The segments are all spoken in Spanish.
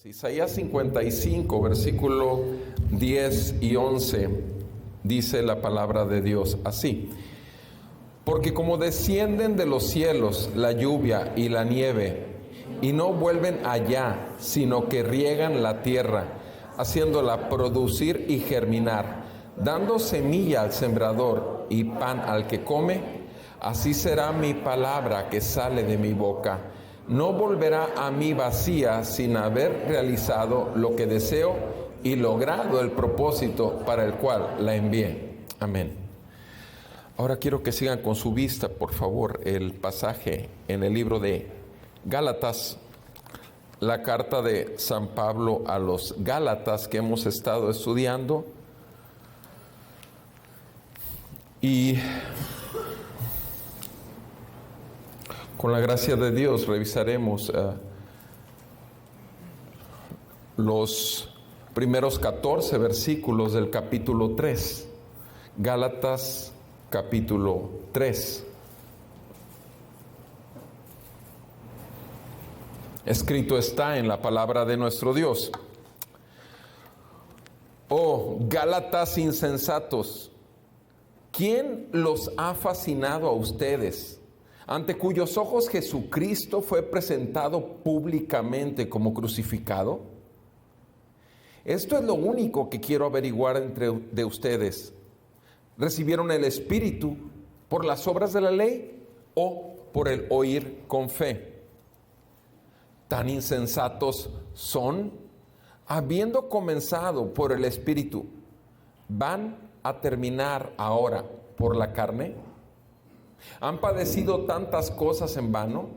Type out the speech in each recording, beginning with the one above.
Isaías 55, versículo 10 y 11, dice la palabra de Dios así: porque como descienden de los cielos la lluvia y la nieve, y no vuelven allá, sino que riegan la tierra, haciéndola producir y germinar, dando semilla al sembrador y pan al que come, así será mi palabra que sale de mi boca. No volverá a mí vacía sin haber realizado lo que deseo y logrado el propósito para el cual la envié. Amén. Ahora quiero que sigan con su vista, por favor, el pasaje en el libro de Gálatas, la carta de San Pablo a los Gálatas que hemos estado estudiando. Y con la gracia de Dios revisaremos los primeros 14 versículos del capítulo 3. Gálatas capítulo 3. Escrito está en la palabra de nuestro Dios: oh Gálatas insensatos, ¿quién los ha fascinado a ustedes, ante cuyos ojos Jesucristo fue presentado públicamente como crucificado? Esto es lo único que quiero averiguar de ustedes. ¿Recibieron el Espíritu por las obras de la ley o por el oír con fe? ¿Tan insensatos son? Habiendo comenzado por el Espíritu, ¿van a terminar ahora por la carne? ¿Han padecido tantas cosas en vano?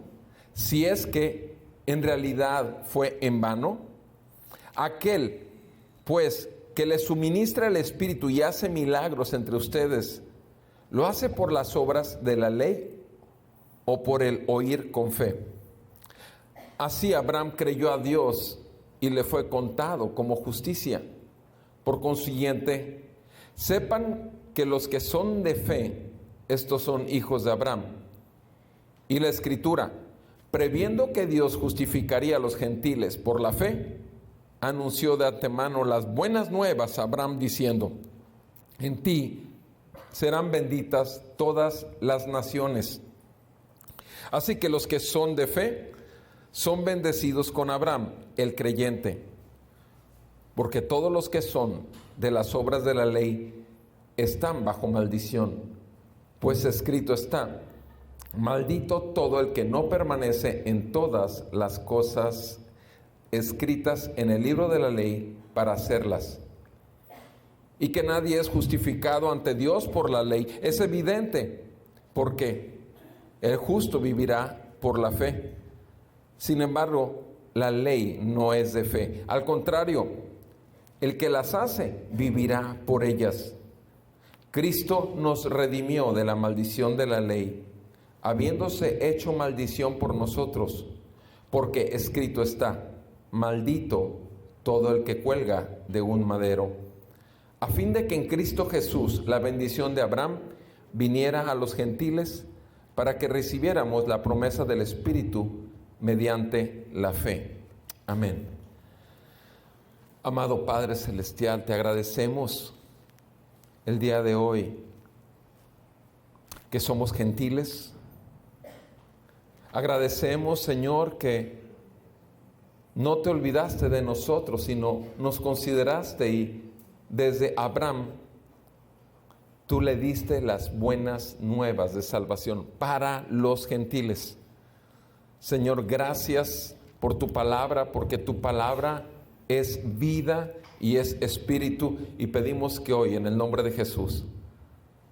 Si es que en realidad fue en vano. Aquel, pues, que les suministra el Espíritu y hace milagros entre ustedes, ¿lo hace por las obras de la ley o por el oír con fe? Así Abraham creyó a Dios y le fue contado como justicia. Por consiguiente, sepan que los que son de fe, estos son hijos de Abraham. Y la Escritura, previendo que Dios justificaría a los gentiles por la fe, anunció de antemano las buenas nuevas a Abraham diciendo: en ti serán benditas todas las naciones. Así que los que son de fe son bendecidos con Abraham, el creyente, porque todos los que son de las obras de la ley están bajo maldición. Pues escrito está: maldito todo el que no permanece en todas las cosas escritas en el libro de la ley para hacerlas. Y que nadie es justificado ante Dios por la ley es evidente, porque el justo vivirá por la fe. Sin embargo, la ley no es de fe. Al contrario, el que las hace vivirá por ellas. Cristo nos redimió de la maldición de la ley, habiéndose hecho maldición por nosotros, porque escrito está: maldito todo el que cuelga de un madero, a fin de que en Cristo Jesús la bendición de Abraham viniera a los gentiles, para que recibiéramos la promesa del Espíritu mediante la fe. Amén. Amado Padre Celestial, te agradecemos el día de hoy que somos gentiles. Agradecemos, Señor, que no te olvidaste de nosotros, sino nos consideraste, y desde Abraham tú le diste las buenas nuevas de salvación para los gentiles. Señor, gracias por tu palabra, porque tu palabra es vida y es espíritu, y pedimos que hoy, en el nombre de Jesús,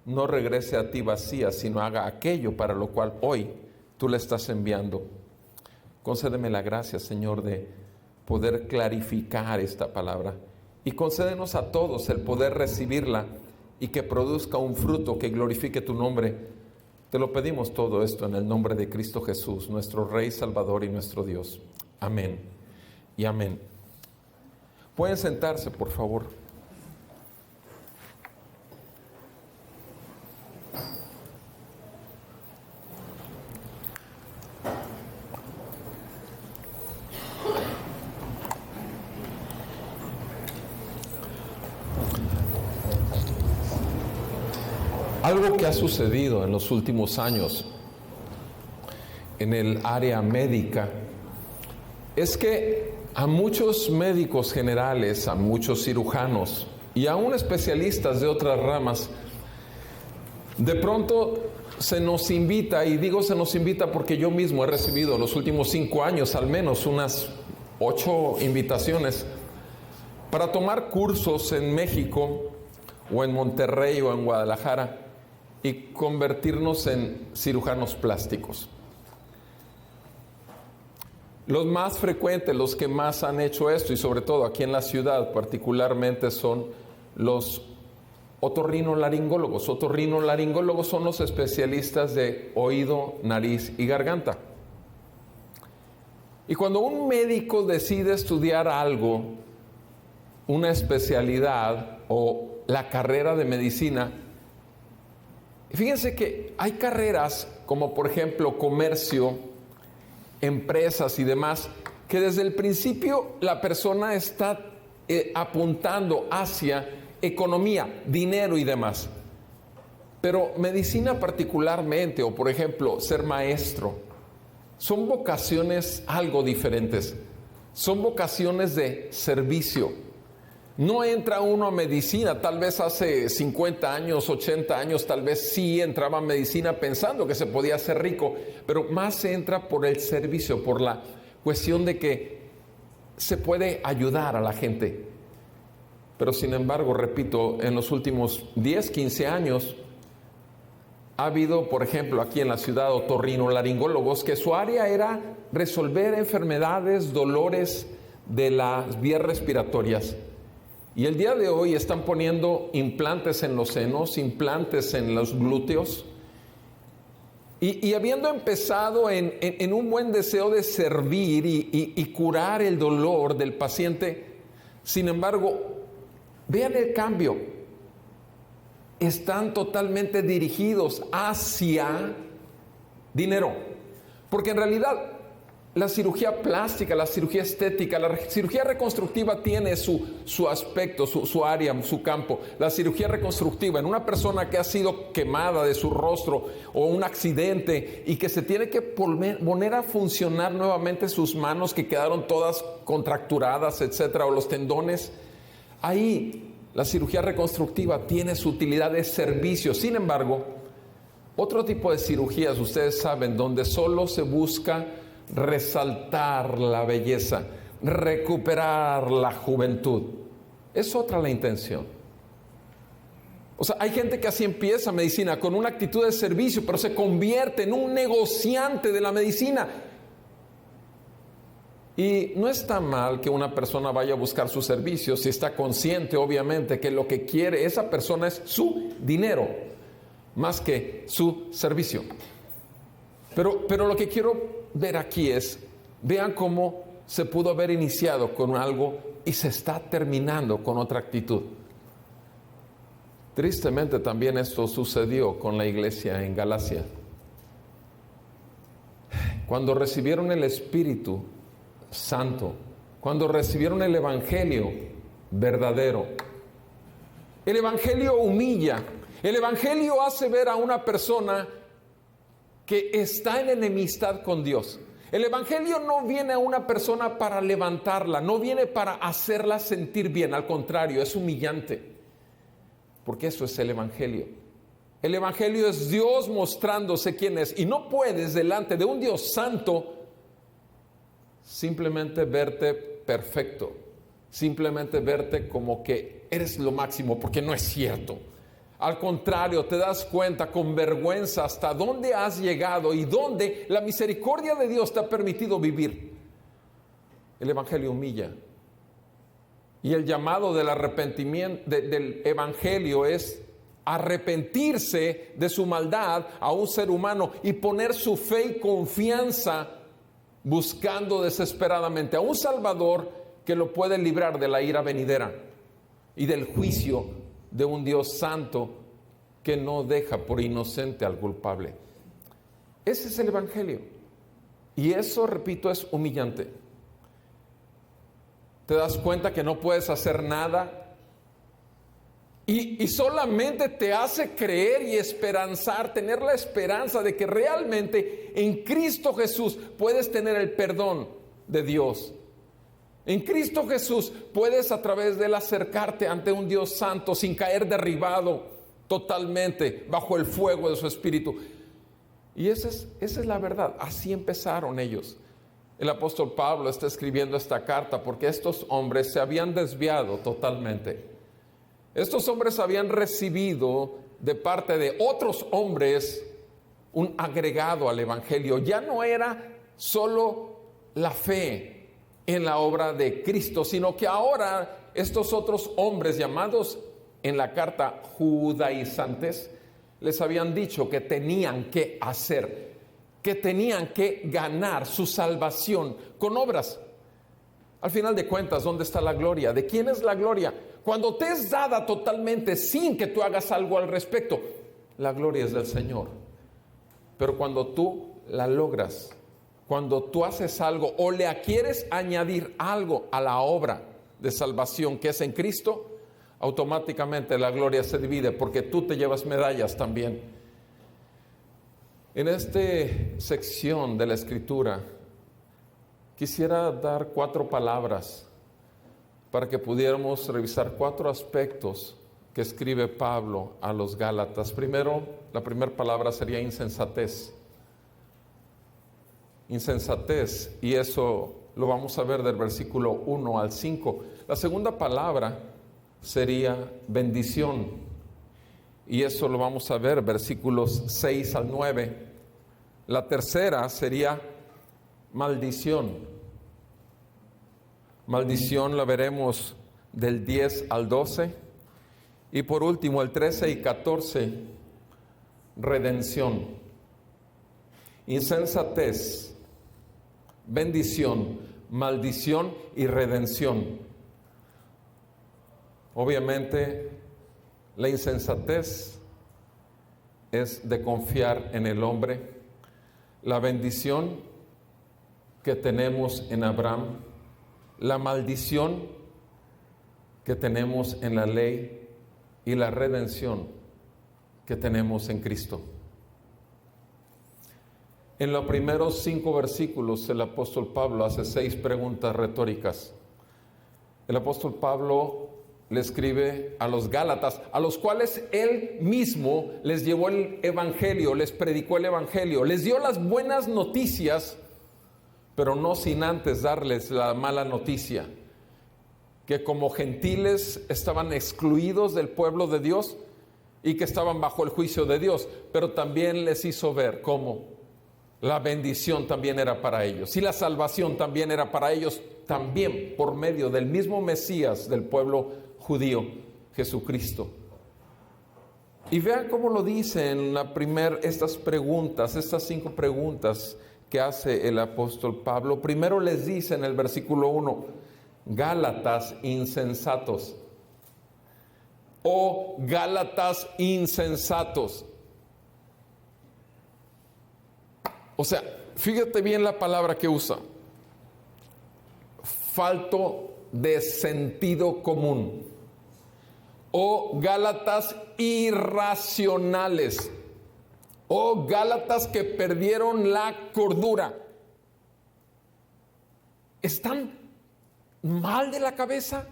no regrese a ti vacía, sino haga aquello para lo cual hoy tú le estás enviando. Concédeme la gracia, Señor, de poder clarificar esta palabra, y concédenos a todos el poder recibirla y que produzca un fruto que glorifique tu nombre. Te lo pedimos todo esto en el nombre de Cristo Jesús, nuestro Rey, Salvador y nuestro Dios. Amén y amén. Pueden sentarse, por favor. Algo que ha sucedido en los últimos años en el área médica es que a muchos médicos generales, a muchos cirujanos y aún especialistas de otras ramas, de pronto se nos invita, y digo se nos invita porque yo mismo he recibido en los últimos 5 años al menos unas 8 invitaciones para tomar cursos en México o en Monterrey o en Guadalajara y convertirnos en cirujanos plásticos. Los más frecuentes, los que más han hecho esto, y sobre todo aquí en la ciudad particularmente, son los otorrinolaringólogos. Otorrinolaringólogos son los especialistas de oído, nariz y garganta. Y cuando un médico decide estudiar algo, una especialidad o la carrera de medicina, fíjense que hay carreras como por ejemplo comercio, empresas y demás, que desde el principio la persona está apuntando hacia economía, dinero y demás. Pero medicina particularmente, o por ejemplo ser maestro, son vocaciones algo diferentes. Son vocaciones de servicio. No entra uno a medicina, tal vez hace 50 años, 80 años, tal vez sí entraba a medicina pensando que se podía hacer rico, pero más se entra por el servicio, por la cuestión de que se puede ayudar a la gente. Pero sin embargo, repito, en los últimos 10, 15 años ha habido, por ejemplo, aquí en la ciudad, otorrinolaringólogos que su área era resolver enfermedades, dolores de las vías respiratorias. Y el día de hoy están poniendo implantes en los senos, implantes en los glúteos. Y habiendo empezado en un buen deseo de servir y curar el dolor del paciente, sin embargo, vean el cambio. Están totalmente dirigidos hacia dinero. Porque en realidad la cirugía plástica, la cirugía estética, la cirugía reconstructiva tiene su aspecto, su área, su campo. La cirugía reconstructiva en una persona que ha sido quemada de su rostro o un accidente y que se tiene que poner a funcionar nuevamente sus manos que quedaron todas contracturadas, etcétera, o los tendones. Ahí la cirugía reconstructiva tiene su utilidad de servicio. Sin embargo, otro tipo de cirugías, ustedes saben, donde solo se busca resaltar la belleza, recuperar la juventud, es otra la intención. O sea, hay gente que así empieza medicina con una actitud de servicio, pero se convierte en un negociante de la medicina. Y no está mal que una persona vaya a buscar su servicio si está consciente, obviamente, que lo que quiere esa persona es su dinero más que su servicio. Pero lo que quiero ver aquí es, vean cómo se pudo haber iniciado con algo y se está terminando con otra actitud. Tristemente también esto sucedió con la iglesia en Galacia. Cuando recibieron el Espíritu Santo, cuando recibieron el Evangelio verdadero, el Evangelio humilla, el Evangelio hace ver a una persona que está en enemistad con Dios. El Evangelio no viene a una persona para levantarla, no viene para hacerla sentir bien, al contrario, es humillante, porque eso es el Evangelio. El Evangelio es Dios mostrándose quién es, y no puedes delante de un Dios santo simplemente verte perfecto, simplemente verte como que eres lo máximo, porque no es cierto. Al contrario, te das cuenta con vergüenza hasta dónde has llegado y dónde la misericordia de Dios te ha permitido vivir. El Evangelio humilla. Y el llamado del arrepentimiento del Evangelio es arrepentirse de su maldad a un ser humano y poner su fe y confianza buscando desesperadamente a un Salvador que lo puede librar de la ira venidera y del juicio de un Dios santo que no deja por inocente al culpable. Ese es el Evangelio. Y eso, repito, es humillante. Te das cuenta que no puedes hacer nada y solamente te hace creer y esperanzar, tener la esperanza de que realmente en Cristo Jesús puedes tener el perdón de Dios. En Cristo Jesús puedes a través de él acercarte ante un Dios santo sin caer derribado totalmente bajo el fuego de su Espíritu. Y esa es la verdad. Así empezaron ellos. El apóstol Pablo está escribiendo esta carta porque estos hombres se habían desviado totalmente. Estos hombres habían recibido de parte de otros hombres un agregado al Evangelio. Ya no era solo la fe en la obra de Cristo, sino que ahora estos otros hombres llamados en la carta judaizantes les habían dicho que tenían que hacer, que tenían que ganar su salvación con obras. Al final de cuentas, ¿dónde está la gloria? ¿De quién es la gloria? Cuando te es dada totalmente sin que tú hagas algo al respecto, la gloria es del Señor. Pero cuando tú la logras, cuando tú haces algo o le quieres añadir algo a la obra de salvación que es en Cristo, automáticamente la gloria se divide porque tú te llevas medallas también. En esta sección de la Escritura quisiera dar 4 palabras para que pudiéramos revisar 4 aspectos que escribe Pablo a los Gálatas. Primero, la primera palabra sería insensatez. Insensatez, y eso lo vamos a ver del versículo 1 al 5. La segunda palabra sería bendición, y eso lo vamos a ver versículos 6 al 9. La tercera sería maldición. Maldición la veremos del 10 al 12. Y por último, el 13 y 14, redención. Insensatez, bendición, maldición y redención. Obviamente, la insensatez es de confiar en el hombre. La bendición que tenemos en Abraham, la maldición que tenemos en la ley y la redención que tenemos en Cristo. En los primeros 5 versículos el apóstol Pablo hace 6 preguntas retóricas. El apóstol Pablo le escribe a los Gálatas, a los cuales él mismo les llevó el Evangelio, les predicó el Evangelio, les dio las buenas noticias, pero no sin antes darles la mala noticia, que como gentiles estaban excluidos del pueblo de Dios y que estaban bajo el juicio de Dios, pero también les hizo ver cómo la bendición también era para ellos y la salvación también era para ellos, también por medio del mismo Mesías del pueblo judío, Jesucristo. Y vean cómo lo dice en estas preguntas, estas 5 preguntas que hace el apóstol Pablo. Primero les dice en el versículo 1, Gálatas insensatos, o Gálatas insensatos. O sea, fíjate bien la palabra que usa, falto de sentido común, o Gálatas irracionales, o Gálatas que perdieron la cordura. ¿Están mal de la cabeza?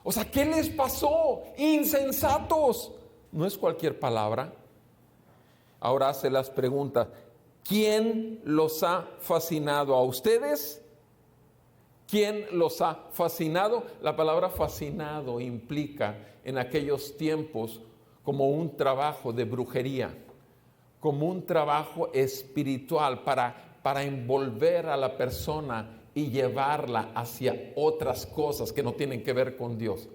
O sea, ¿qué les pasó? Insensatos. No es cualquier palabra. Ahora hace las preguntas. ¿Quién los ha fascinado a ustedes? ¿Quién los ha fascinado? La palabra fascinado implica en aquellos tiempos como un trabajo de brujería, como un trabajo espiritual para envolver a la persona y llevarla hacia otras cosas que no tienen que ver con Dios.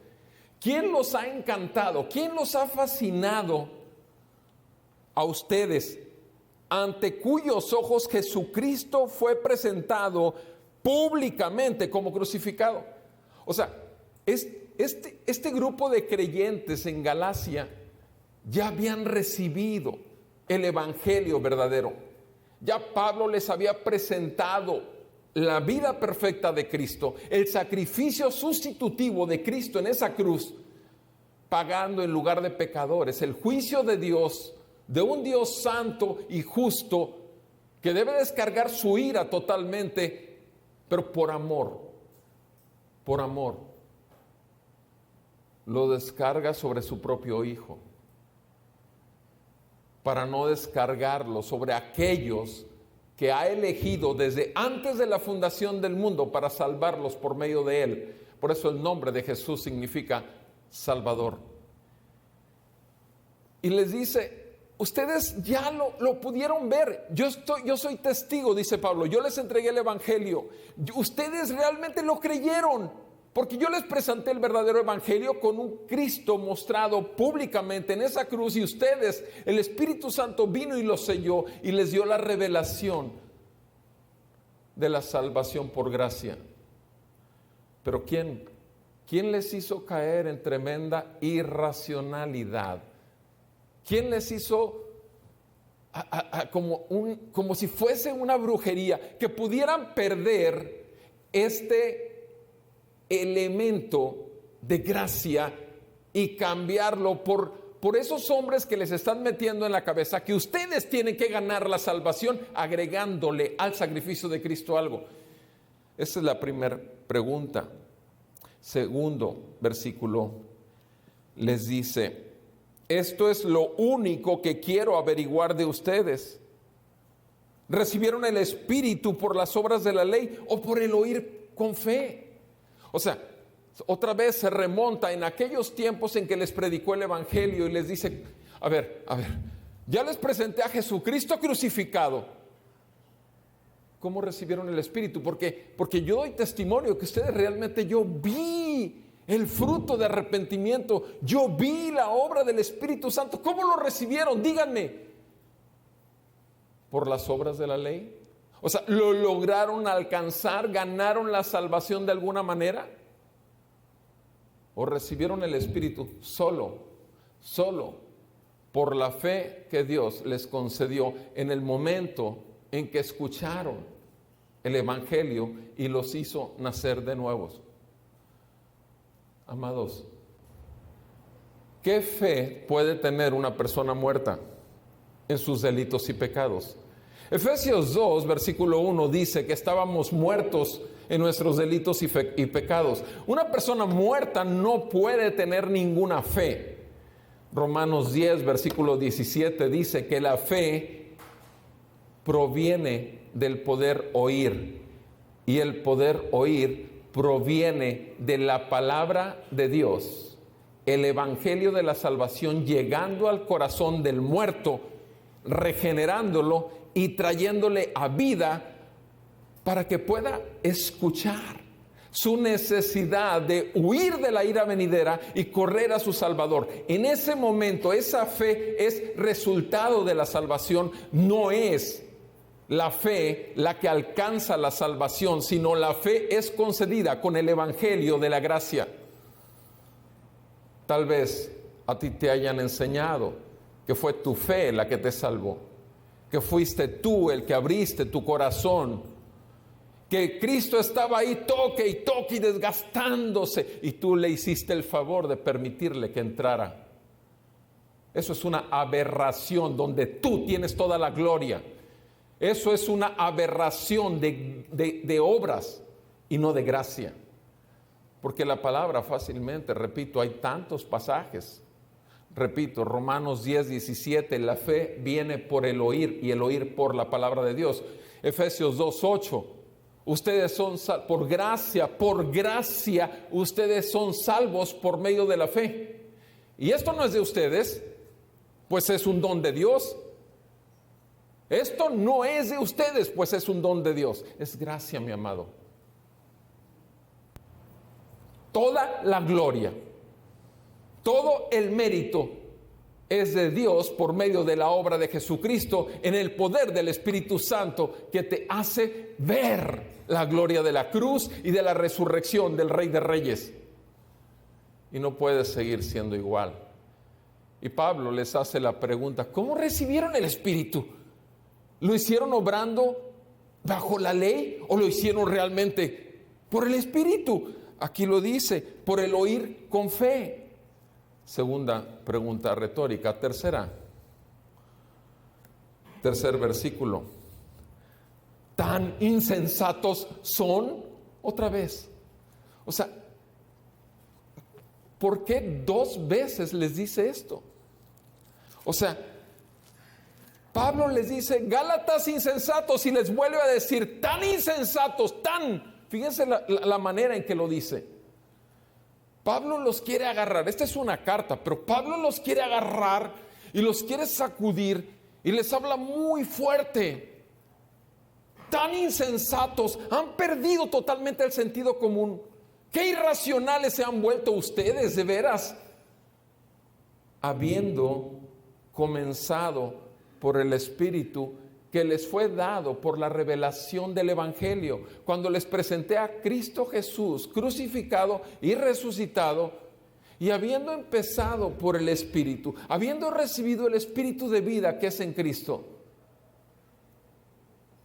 ¿Quién los ha encantado? ¿Quién los ha fascinado a ustedes? ante cuyos ojos Jesucristo fue presentado públicamente como crucificado. O sea, este grupo de creyentes en Galacia ya habían recibido el evangelio verdadero. Ya Pablo les había presentado la vida perfecta de Cristo, el sacrificio sustitutivo de Cristo en esa cruz, pagando en lugar de pecadores, el juicio de Dios, de un Dios santo y justo, que debe descargar su ira totalmente, pero por amor, lo descarga sobre su propio Hijo, para no descargarlo sobre aquellos que ha elegido desde antes de la fundación del mundo para salvarlos por medio de Él. Por eso el nombre de Jesús significa Salvador. Y les dice, ustedes ya lo pudieron ver, yo soy testigo, dice Pablo, yo les entregué el evangelio, ustedes realmente lo creyeron, porque yo les presenté el verdadero evangelio con un Cristo mostrado públicamente en esa cruz, y ustedes, el Espíritu Santo vino y los selló y les dio la revelación de la salvación por gracia. Pero ¿quién les hizo caer en tremenda irracionalidad? ¿Quién les hizo como si fuese una brujería, que pudieran perder este elemento de gracia y cambiarlo por esos hombres que les están metiendo en la cabeza que ustedes tienen que ganar la salvación agregándole al sacrificio de Cristo algo? Esa es la primera pregunta. Segundo versículo les dice: esto es lo único que quiero averiguar de ustedes. ¿Recibieron el Espíritu por las obras de la ley o por el oír con fe? O sea, otra vez se remonta en aquellos tiempos en que les predicó el evangelio y les dice, a ver, ya les presenté a Jesucristo crucificado. ¿Cómo recibieron el Espíritu? Porque yo doy testimonio que ustedes realmente, yo vi el fruto de arrepentimiento, yo vi la obra del Espíritu Santo. ¿Cómo lo recibieron? Díganme. ¿Por las obras de la ley? O sea, ¿lo lograron alcanzar? ¿Ganaron la salvación de alguna manera? ¿O recibieron el Espíritu solo por la fe que Dios les concedió en el momento en que escucharon el evangelio y los hizo nacer de nuevos? Amados, ¿qué fe puede tener una persona muerta en sus delitos y pecados? Efesios 2, versículo 1 dice que estábamos muertos en nuestros delitos y pecados. Una persona muerta no puede tener ninguna fe. Romanos 10, versículo 17 dice que la fe proviene del poder oír, y el poder oír proviene de la palabra de Dios, el evangelio de la salvación llegando al corazón del muerto, regenerándolo y trayéndole a vida para que pueda escuchar su necesidad de huir de la ira venidera y correr a su Salvador. En ese momento, esa fe es resultado de la salvación, no es la fe la que alcanza la salvación, sino la fe es concedida con el evangelio de la gracia. Tal vez a ti te hayan enseñado que fue tu fe la que te salvó, que fuiste tú el que abriste tu corazón, que Cristo estaba ahí toque y desgastándose, y tú le hiciste el favor de permitirle que entrara. Eso es una aberración donde tú tienes toda la gloria. Eso es una aberración de obras y no de gracia. Porque la palabra fácilmente, repito, hay tantos pasajes. Repito, Romanos 10, 17, la fe viene por el oír y el oír por la palabra de Dios. Efesios 2, 8, ustedes son por gracia, ustedes son salvos por medio de la fe. Y esto no es de ustedes, pues es un don de Dios. Esto no es de ustedes, pues es un don de Dios. Es gracia, mi amado. Toda la gloria, todo el mérito es de Dios por medio de la obra de Jesucristo en el poder del Espíritu Santo que te hace ver la gloria de la cruz y de la resurrección del Rey de Reyes. Y no puedes seguir siendo igual. Y Pablo les hace la pregunta, ¿cómo recibieron el Espíritu? ¿Lo hicieron obrando bajo la ley o lo hicieron realmente por el Espíritu? Aquí lo dice, por el oír con fe. Segunda pregunta retórica. Tercer versículo. ¿Tan insensatos son? Otra vez. O sea, ¿por qué 2 veces les dice esto? O sea, Pablo les dice, Gálatas insensatos, y les vuelve a decir, tan insensatos, fíjense la manera en que lo dice. Pablo los quiere agarrar, esta es una carta, pero Pablo los quiere agarrar y los quiere sacudir y les habla muy fuerte. Tan insensatos, han perdido totalmente el sentido común. Qué irracionales se han vuelto ustedes, de veras. Habiendo comenzado por el Espíritu que les fue dado por la revelación del Evangelio, cuando les presenté a Cristo Jesús crucificado y resucitado, y habiendo empezado por el Espíritu, habiendo recibido el Espíritu de vida que es en Cristo,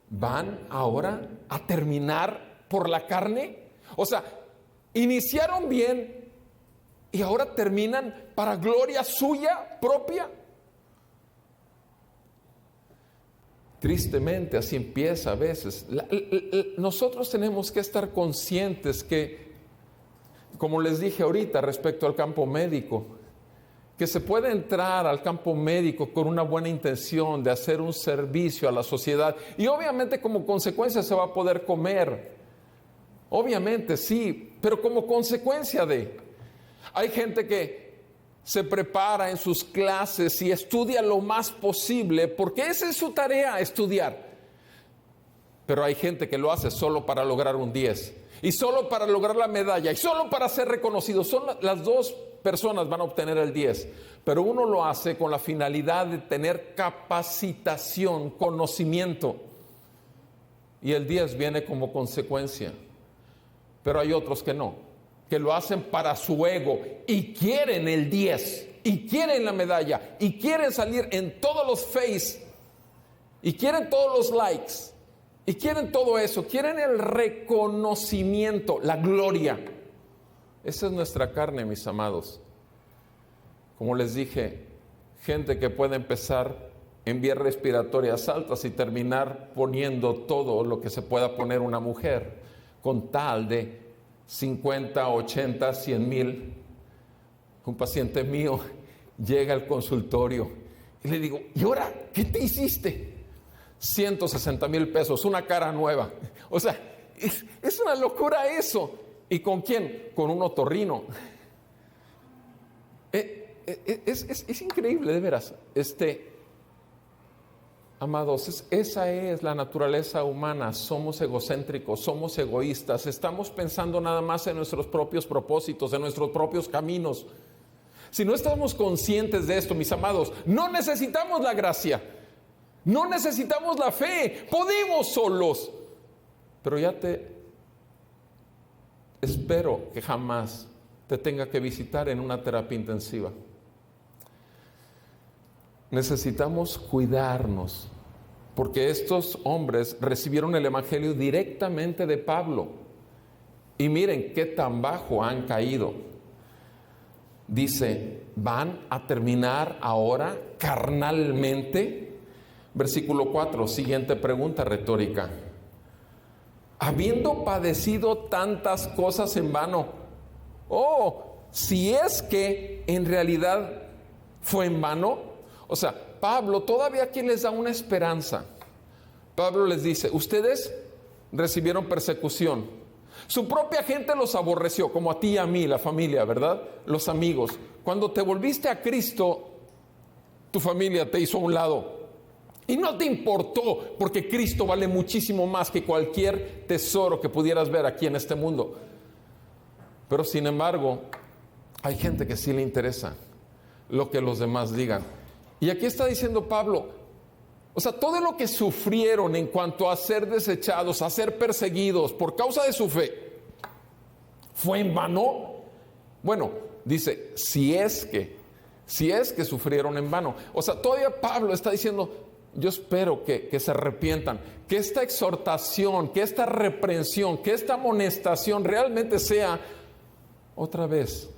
¿van ahora a terminar por la carne? O sea, iniciaron bien y ahora terminan para gloria suya propia. Tristemente así empieza a veces. Nosotros tenemos que estar conscientes que, como les dije ahorita respecto al campo médico, que se puede entrar al campo médico con una buena intención de hacer un servicio a la sociedad y obviamente como consecuencia se va a poder comer. Obviamente sí, pero como consecuencia hay gente que se prepara en sus clases y estudia lo más posible, porque esa es su tarea, estudiar. Pero hay gente que lo hace solo para lograr un 10, y solo para lograr la medalla, y solo para ser reconocido. Las 2 personas van a obtener el 10, pero uno lo hace con la finalidad de tener capacitación, conocimiento, y el 10 viene como consecuencia. Pero hay otros que no, que lo hacen para su ego y quieren el 10 y quieren la medalla y quieren salir en todos los face y quieren todos los likes y quieren todo eso, quieren el reconocimiento, la gloria. Esa es nuestra carne, mis amados. Como les dije, gente que puede empezar en vías respiratorias altas y terminar poniendo todo lo que se pueda poner una mujer con tal de 50, 80, 100 mil. Un paciente mío llega al consultorio y le digo, ¿y ahora qué te hiciste? 160,000 pesos, una cara nueva. O sea, es una locura eso. ¿Y con quién? Con un otorrino. Es increíble, de veras. Amados, esa es la naturaleza humana. Somos egocéntricos, somos egoístas, estamos pensando nada más en nuestros propios propósitos, en nuestros propios caminos. Si no estamos conscientes de esto, mis amados, no necesitamos la gracia, no necesitamos la fe, podemos solos. Pero ya espero que jamás te tenga que visitar en una terapia intensiva. Necesitamos cuidarnos, porque estos hombres recibieron el Evangelio directamente de Pablo. Y miren qué tan bajo han caído. Dice, ¿van a terminar ahora carnalmente? Versículo 4, siguiente pregunta retórica. Habiendo padecido tantas cosas en vano. Si es que en realidad fue en vano. O sea, Pablo todavía aquí les da una esperanza. Pablo les dice, ustedes recibieron persecución. Su propia gente los aborreció, como a ti y a mí, la familia, ¿verdad? Los amigos. Cuando te volviste a Cristo, tu familia te hizo a un lado. Y no te importó, porque Cristo vale muchísimo más que cualquier tesoro que pudieras ver aquí en este mundo. Pero sin embargo, hay gente que sí le interesa lo que los demás digan. Y aquí está diciendo Pablo, o sea, todo lo que sufrieron en cuanto a ser desechados, a ser perseguidos por causa de su fe, ¿fue en vano? Bueno, dice, si es que sufrieron en vano. O sea, todavía Pablo está diciendo, yo espero que se arrepientan, que esta exhortación, que esta reprensión, que esta amonestación realmente sea otra vez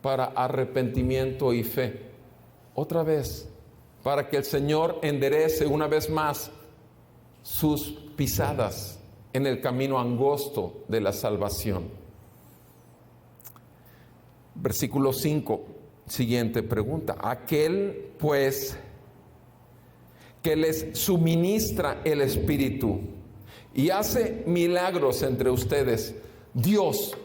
para arrepentimiento y fe. Otra vez, para que el Señor enderece una vez más sus pisadas en el camino angosto de la salvación. Versículo 5, siguiente pregunta. Aquel pues que les suministra el Espíritu y hace milagros entre ustedes, Dios,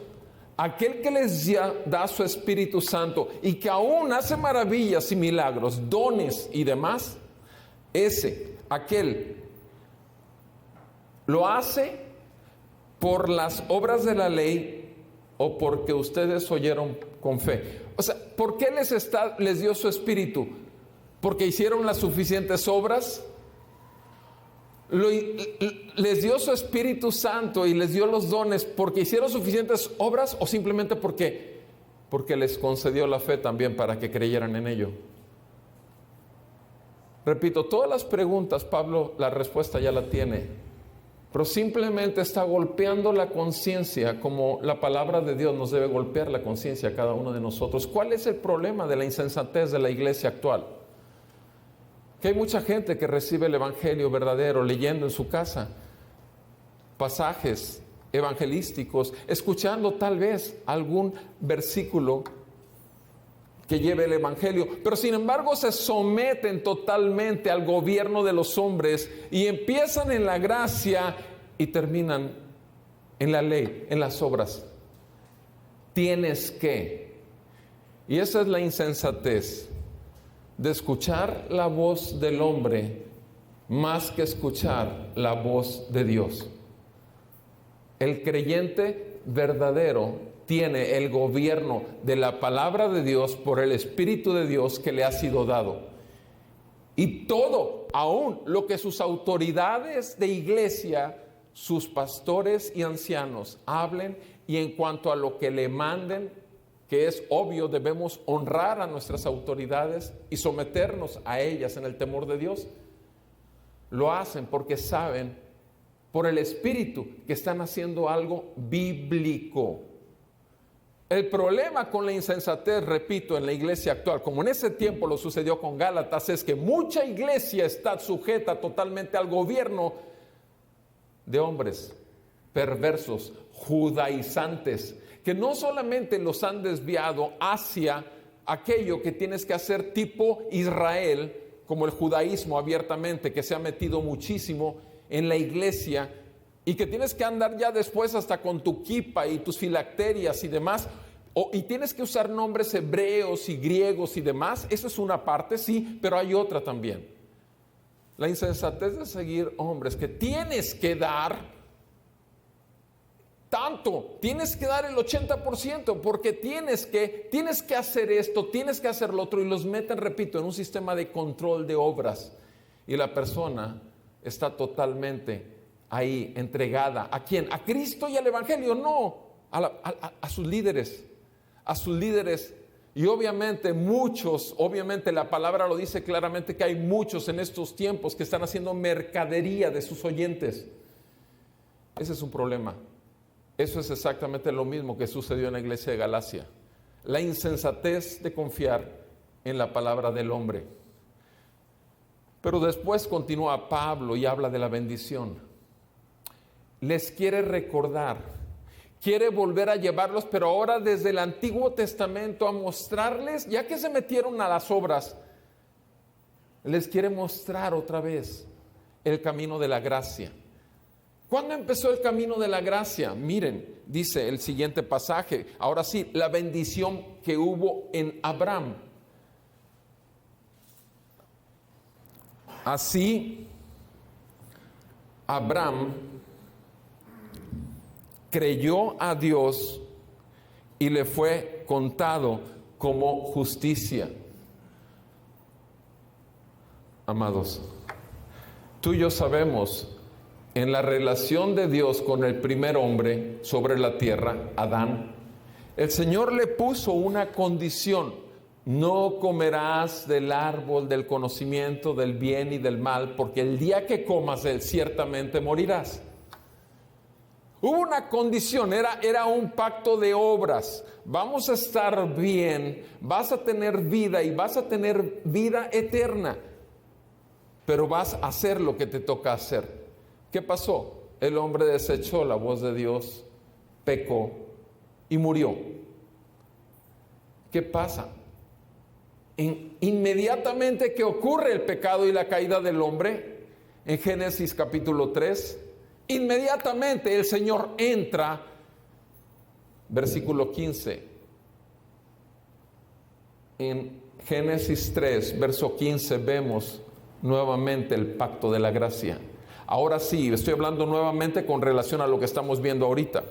aquel que les da su Espíritu Santo y que aún hace maravillas y milagros, dones y demás, aquel lo hace por las obras de la ley o porque ustedes oyeron con fe. O sea, ¿por qué les dio su Espíritu? ¿Porque hicieron las suficientes obras? ¿Les dio su Espíritu Santo y les dio los dones porque hicieron suficientes obras o simplemente porque les concedió la fe también para que creyeran en ello? Repito, todas las preguntas, Pablo, la respuesta ya la tiene, pero simplemente está golpeando la conciencia como la palabra de Dios nos debe golpear la conciencia a cada uno de nosotros. ¿Cuál es el problema de la insensatez de la iglesia actual? Que hay mucha gente que recibe el evangelio verdadero leyendo en su casa pasajes evangelísticos, escuchando tal vez algún versículo que lleve el evangelio, pero sin embargo se someten totalmente al gobierno de los hombres y empiezan en la gracia y terminan en la ley, en las obras. Tienes que, y esa es la insensatez de escuchar la voz del hombre más que escuchar la voz de Dios. El creyente verdadero tiene el gobierno de la palabra de Dios por el Espíritu de Dios que le ha sido dado. Y todo, aún lo que sus autoridades de iglesia, sus pastores y ancianos hablen, y en cuanto a lo que le manden, que es obvio, debemos honrar a nuestras autoridades y someternos a ellas en el temor de Dios. Lo hacen porque saben, por el Espíritu, que están haciendo algo bíblico. El problema con la insensatez, repito, en la iglesia actual, como en ese tiempo lo sucedió con Gálatas, es que mucha iglesia está sujeta totalmente al gobierno de hombres perversos, judaizantes, que no solamente los han desviado hacia aquello que tienes que hacer tipo Israel, como el judaísmo abiertamente, que se ha metido muchísimo en la iglesia, y que tienes que andar ya después hasta con tu kipa y tus filacterias y demás, y tienes que usar nombres hebreos y griegos y demás. Eso es una parte, sí, pero hay otra también. La insensatez de seguir hombres que tienes que dar tanto, tienes que dar el 80%, porque tienes que hacer esto, tienes que hacer lo otro, y los meten, repito, en un sistema de control de obras, y la persona está totalmente ahí entregada. ¿A quién? ¿A Cristo y al Evangelio? No, a sus líderes, y obviamente la palabra lo dice claramente, que hay muchos en estos tiempos que están haciendo mercadería de sus oyentes. Ese es un problema. Eso es exactamente lo mismo que sucedió en la iglesia de Galacia. La insensatez de confiar en la palabra del hombre. Pero después continúa Pablo y habla de la bendición. Les quiere recordar, quiere volver a llevarlos, pero ahora desde el Antiguo Testamento, a mostrarles, ya que se metieron a las obras, les quiere mostrar otra vez el camino de la gracia. ¿Cuándo empezó el camino de la gracia? Miren, dice el siguiente pasaje, ahora sí, la bendición que hubo en Abraham. Así, Abraham creyó a Dios y le fue contado como justicia. Amados, tú y yo sabemos en la relación de Dios con el primer hombre sobre la tierra, Adán, el Señor le puso una condición: no comerás del árbol del conocimiento del bien y del mal, porque el día que comas de él ciertamente morirás. Hubo una condición, era un pacto de obras. Vamos a estar bien, vas a tener vida y vas a tener vida eterna, pero vas a hacer lo que te toca hacer. ¿Qué pasó? El hombre desechó la voz de Dios, pecó y murió. ¿Qué pasa? Inmediatamente que ocurre el pecado y la caída del hombre, en Génesis capítulo 3, inmediatamente el Señor entra, versículo 15, en Génesis 3, verso 15, vemos nuevamente el pacto de la gracia. Ahora sí, estoy hablando nuevamente con relación a lo que estamos viendo ahorita,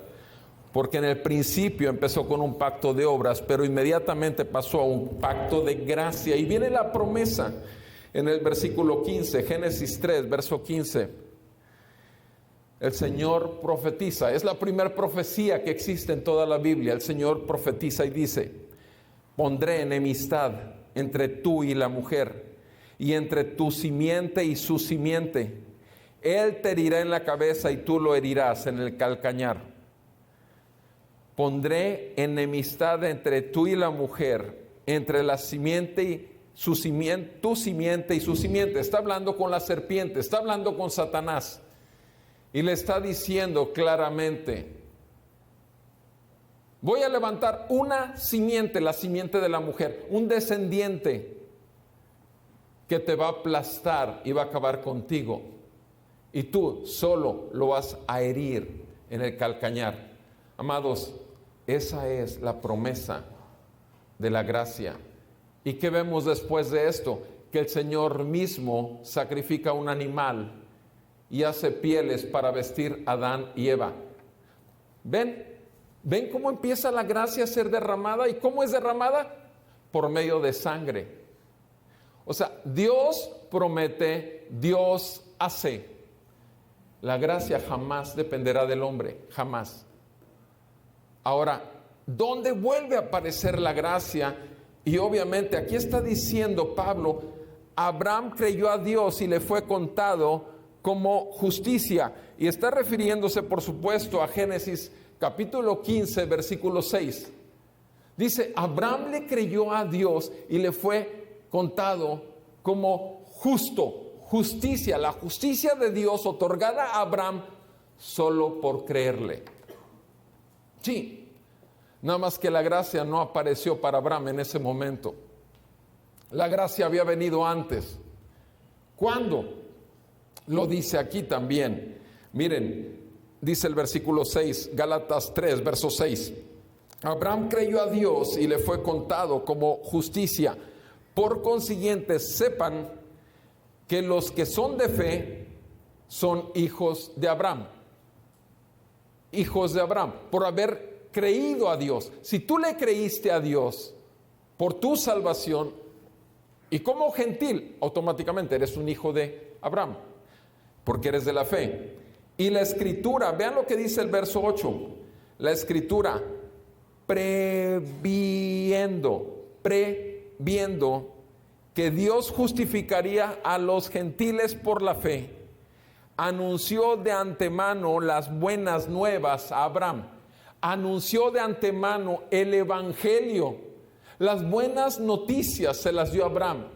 porque en el principio empezó con un pacto de obras, pero inmediatamente pasó a un pacto de gracia. Y viene la promesa en el versículo 15, Génesis 3, verso 15. El Señor profetiza, es la primera profecía que existe en toda la Biblia. El Señor profetiza y dice: pondré enemistad entre tú y la mujer, y entre tu simiente y su simiente. Él te herirá en la cabeza y tú lo herirás en el calcañar. Pondré enemistad entre tú y la mujer, entre la simiente y su simiente, tu simiente y su simiente. Está hablando con la serpiente, está hablando con Satanás. Y le está diciendo claramente: voy a levantar una simiente, la simiente de la mujer, un descendiente que te va a aplastar y va a acabar contigo. Y tú solo lo vas a herir en el calcañar. Amados, esa es la promesa de la gracia. ¿Y qué vemos después de esto? Que el Señor mismo sacrifica un animal y hace pieles para vestir a Adán y Eva. ¿Ven cómo empieza la gracia a ser derramada? ¿Y cómo es derramada? Por medio de sangre. O sea, Dios promete, Dios hace. La gracia jamás dependerá del hombre, jamás. Ahora, ¿dónde vuelve a aparecer la gracia? Y obviamente aquí está diciendo Pablo: Abraham creyó a Dios y le fue contado como justicia. Y está refiriéndose, por supuesto, a Génesis capítulo 15, versículo 6. Dice: Abraham le creyó a Dios y le fue contado como justo. Justicia, la justicia de Dios otorgada a Abraham solo por creerle. Sí, nada más que la gracia no apareció para Abraham en ese momento. La gracia había venido antes. ¿Cuándo? Lo dice aquí también. Miren, dice el versículo 6, Gálatas 3, verso 6. Abraham creyó a Dios y le fue contado como justicia. Por consiguiente, sepan que los que son de fe son hijos de Abraham. Hijos de Abraham, por haber creído a Dios. Si tú le creíste a Dios por tu salvación, y como gentil, automáticamente eres un hijo de Abraham, porque eres de la fe. Y la Escritura, vean lo que dice el verso 8. La Escritura, previendo que Dios justificaría a los gentiles por la fe, anunció de antemano las buenas nuevas a Abraham. Anunció de antemano el evangelio. Las buenas noticias se las dio a Abraham,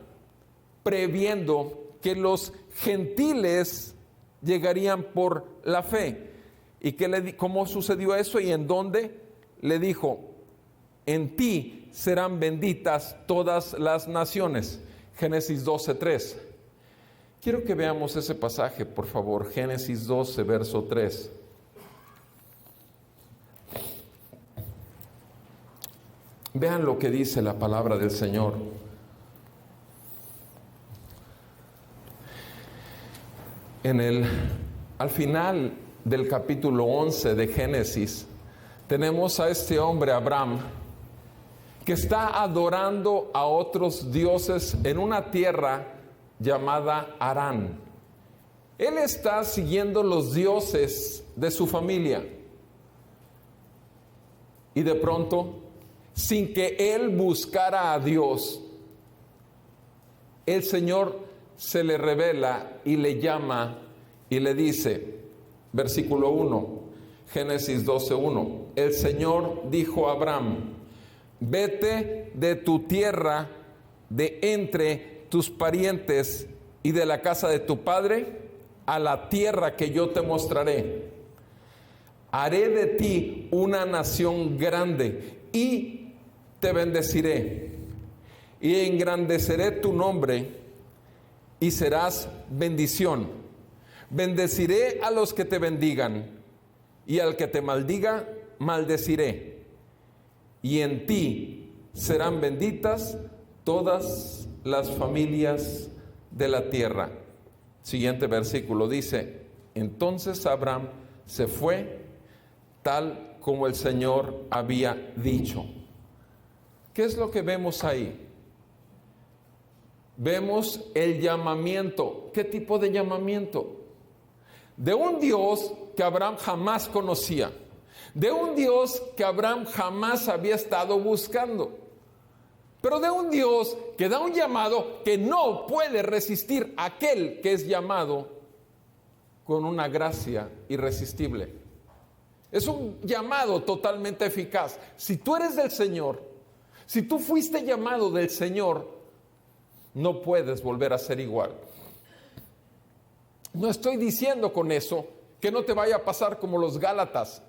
previendo que los gentiles llegarían por la fe. ¿Y cómo sucedió eso y en dónde? Le dijo: en ti serán benditas todas las naciones. Génesis 12:3. Quiero que veamos ese pasaje, por favor. Génesis 12, verso 3. Vean lo que dice la palabra del Señor. Al final del capítulo 11 de Génesis, tenemos a este hombre, Abraham, que está adorando a otros dioses en una tierra llamada Harán. Él está siguiendo los dioses de su familia. Y de pronto, sin que él buscara a Dios, el Señor se le revela y le llama y le dice, versículo 1, Génesis 12:1, el Señor dijo a Abraham, vete de tu tierra, de entre tus parientes y de la casa de tu padre, a la tierra que yo te mostraré. Haré de ti una nación grande y te bendeciré y engrandeceré tu nombre y serás bendición. Bendeciré a los que te bendigan y al que te maldiga, maldeciré. Y en ti serán benditas todas las familias de la tierra. Siguiente versículo dice, entonces Abraham se fue tal como el Señor había dicho. ¿Qué es lo que vemos ahí? Vemos el llamamiento. ¿Qué tipo de llamamiento? De un Dios que Abraham jamás conocía, de un Dios que Abraham jamás había estado buscando, pero de un Dios que da un llamado que no puede resistir a aquel que es llamado con una gracia irresistible. Es un llamado totalmente eficaz. Si tú eres del Señor, si tú fuiste llamado del Señor, no puedes volver a ser igual. No estoy diciendo con eso que no te vaya a pasar como los Gálatas,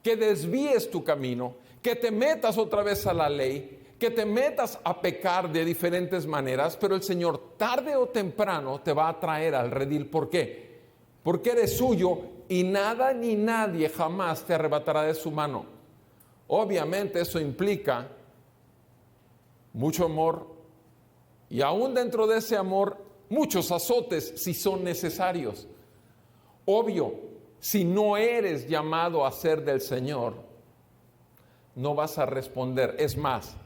que desvíes tu camino, que te metas otra vez a la ley, que te metas a pecar de diferentes maneras, pero el Señor tarde o temprano te va a traer al redil. ¿Por qué? Porque eres suyo y nada ni nadie jamás te arrebatará de su mano. Obviamente eso implica mucho amor y aún dentro de ese amor muchos azotes si son necesarios. Obvio, si no eres llamado a ser del Señor, no vas a responder. Es más,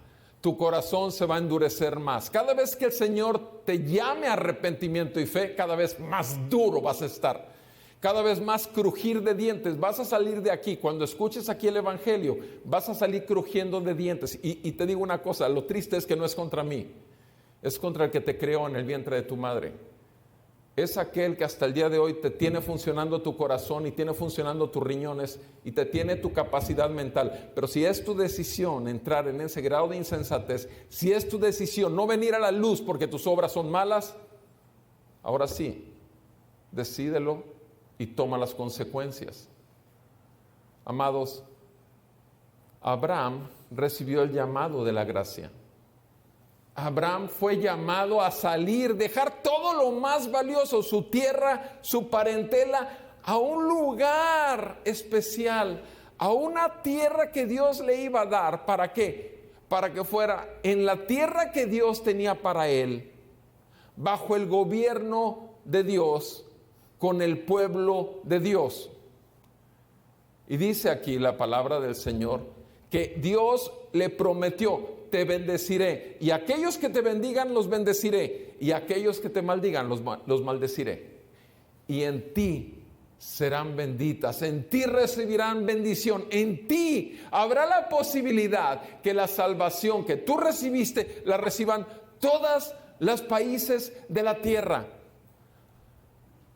tu corazón se va a endurecer más. Cada vez que el Señor te llame a arrepentimiento y fe, cada vez más duro vas a estar. Cada vez más crujir de dientes. Vas a salir de aquí. Cuando escuches aquí el Evangelio, vas a salir crujiendo de dientes. Y te digo una cosa, lo triste es que no es contra mí. Es contra el que te creó en el vientre de tu madre. Es aquel que hasta el día de hoy te tiene funcionando tu corazón y tiene funcionando tus riñones y te tiene tu capacidad mental. Pero si es tu decisión entrar en ese grado de insensatez, si es tu decisión no venir a la luz porque tus obras son malas, ahora sí, decídelo y toma las consecuencias. Amados, Abraham recibió el llamado de la gracia. Abraham fue llamado a salir, dejar todo lo más valioso, su tierra, su parentela, a un lugar especial, a una tierra que Dios le iba a dar. ¿Para qué? Para que fuera en la tierra que Dios tenía para él, bajo el gobierno de Dios, con el pueblo de Dios. Y dice aquí la palabra del Señor que Dios le prometió: te bendeciré, y aquellos que te bendigan los bendeciré, y aquellos que te maldigan los maldeciré. Y en ti serán benditas, en ti recibirán bendición, en ti habrá la posibilidad que la salvación que tú recibiste la reciban todos los países de la tierra.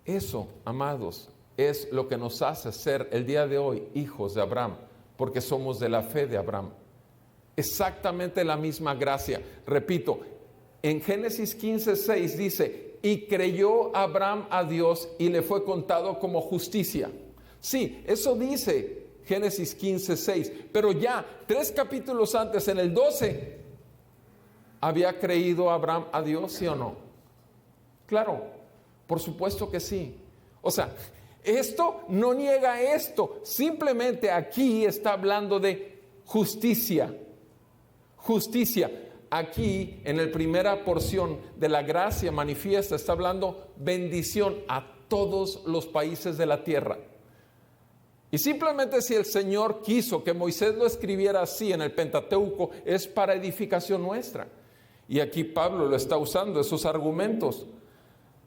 Eso, amados, es lo que nos hace ser el día de hoy hijos de Abraham, porque somos de la fe de Abraham. Exactamente la misma gracia. Repito, en Génesis 15:6 dice: y creyó Abraham a Dios y le fue contado como justicia. Sí, eso dice Génesis 15:6, pero ya 3 capítulos antes, en el 12, ¿había creído Abraham a Dios, sí o no? Claro, por supuesto que sí. O sea, esto no niega esto, simplemente aquí está hablando de justicia. Justicia. Aquí en la primera porción de la gracia manifiesta está hablando bendición a todos los países de la tierra. Y simplemente si el Señor quiso que Moisés lo escribiera así en el Pentateuco, es para edificación nuestra. Y aquí Pablo lo está usando, esos argumentos.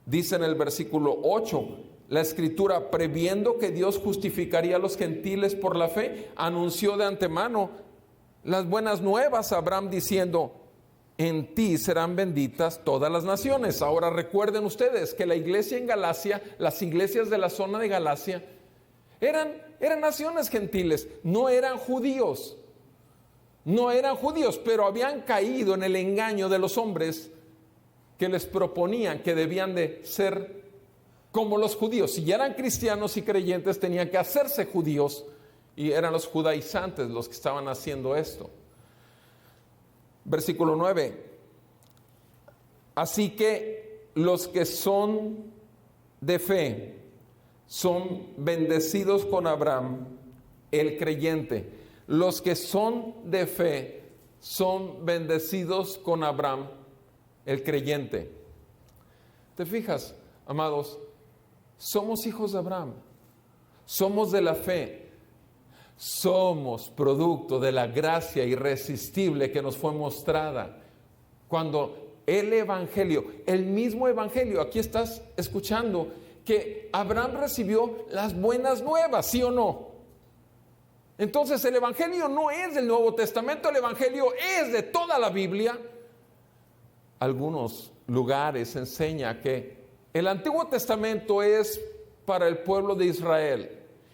Dice en el versículo 8, la Escritura, previendo que Dios justificaría a los gentiles por la fe, anunció de antemano las buenas nuevas a Abraham diciendo, en ti serán benditas todas las naciones. Ahora recuerden ustedes que la iglesia en Galacia, las iglesias de la zona de Galacia, eran naciones gentiles, no eran judíos. No eran judíos, pero habían caído en el engaño de los hombres que les proponían que debían de ser como los judíos. Si ya eran cristianos y creyentes, tenían que hacerse judíos, y eran los judaizantes los que estaban haciendo esto. Versículo 9. Así que los que son de fe son bendecidos con Abraham, el creyente. Los que son de fe son bendecidos con Abraham, el creyente. ¿Te fijas, amados? Somos hijos de Abraham, somos de la fe, somos producto de la gracia irresistible que nos fue mostrada cuando el Evangelio, el mismo Evangelio, aquí estás escuchando que Abraham recibió las buenas nuevas, ¿sí o no? Entonces el Evangelio no es del Nuevo Testamento, el Evangelio es de toda la Biblia. Algunos lugares enseña que el Antiguo Testamento es para el pueblo de Israel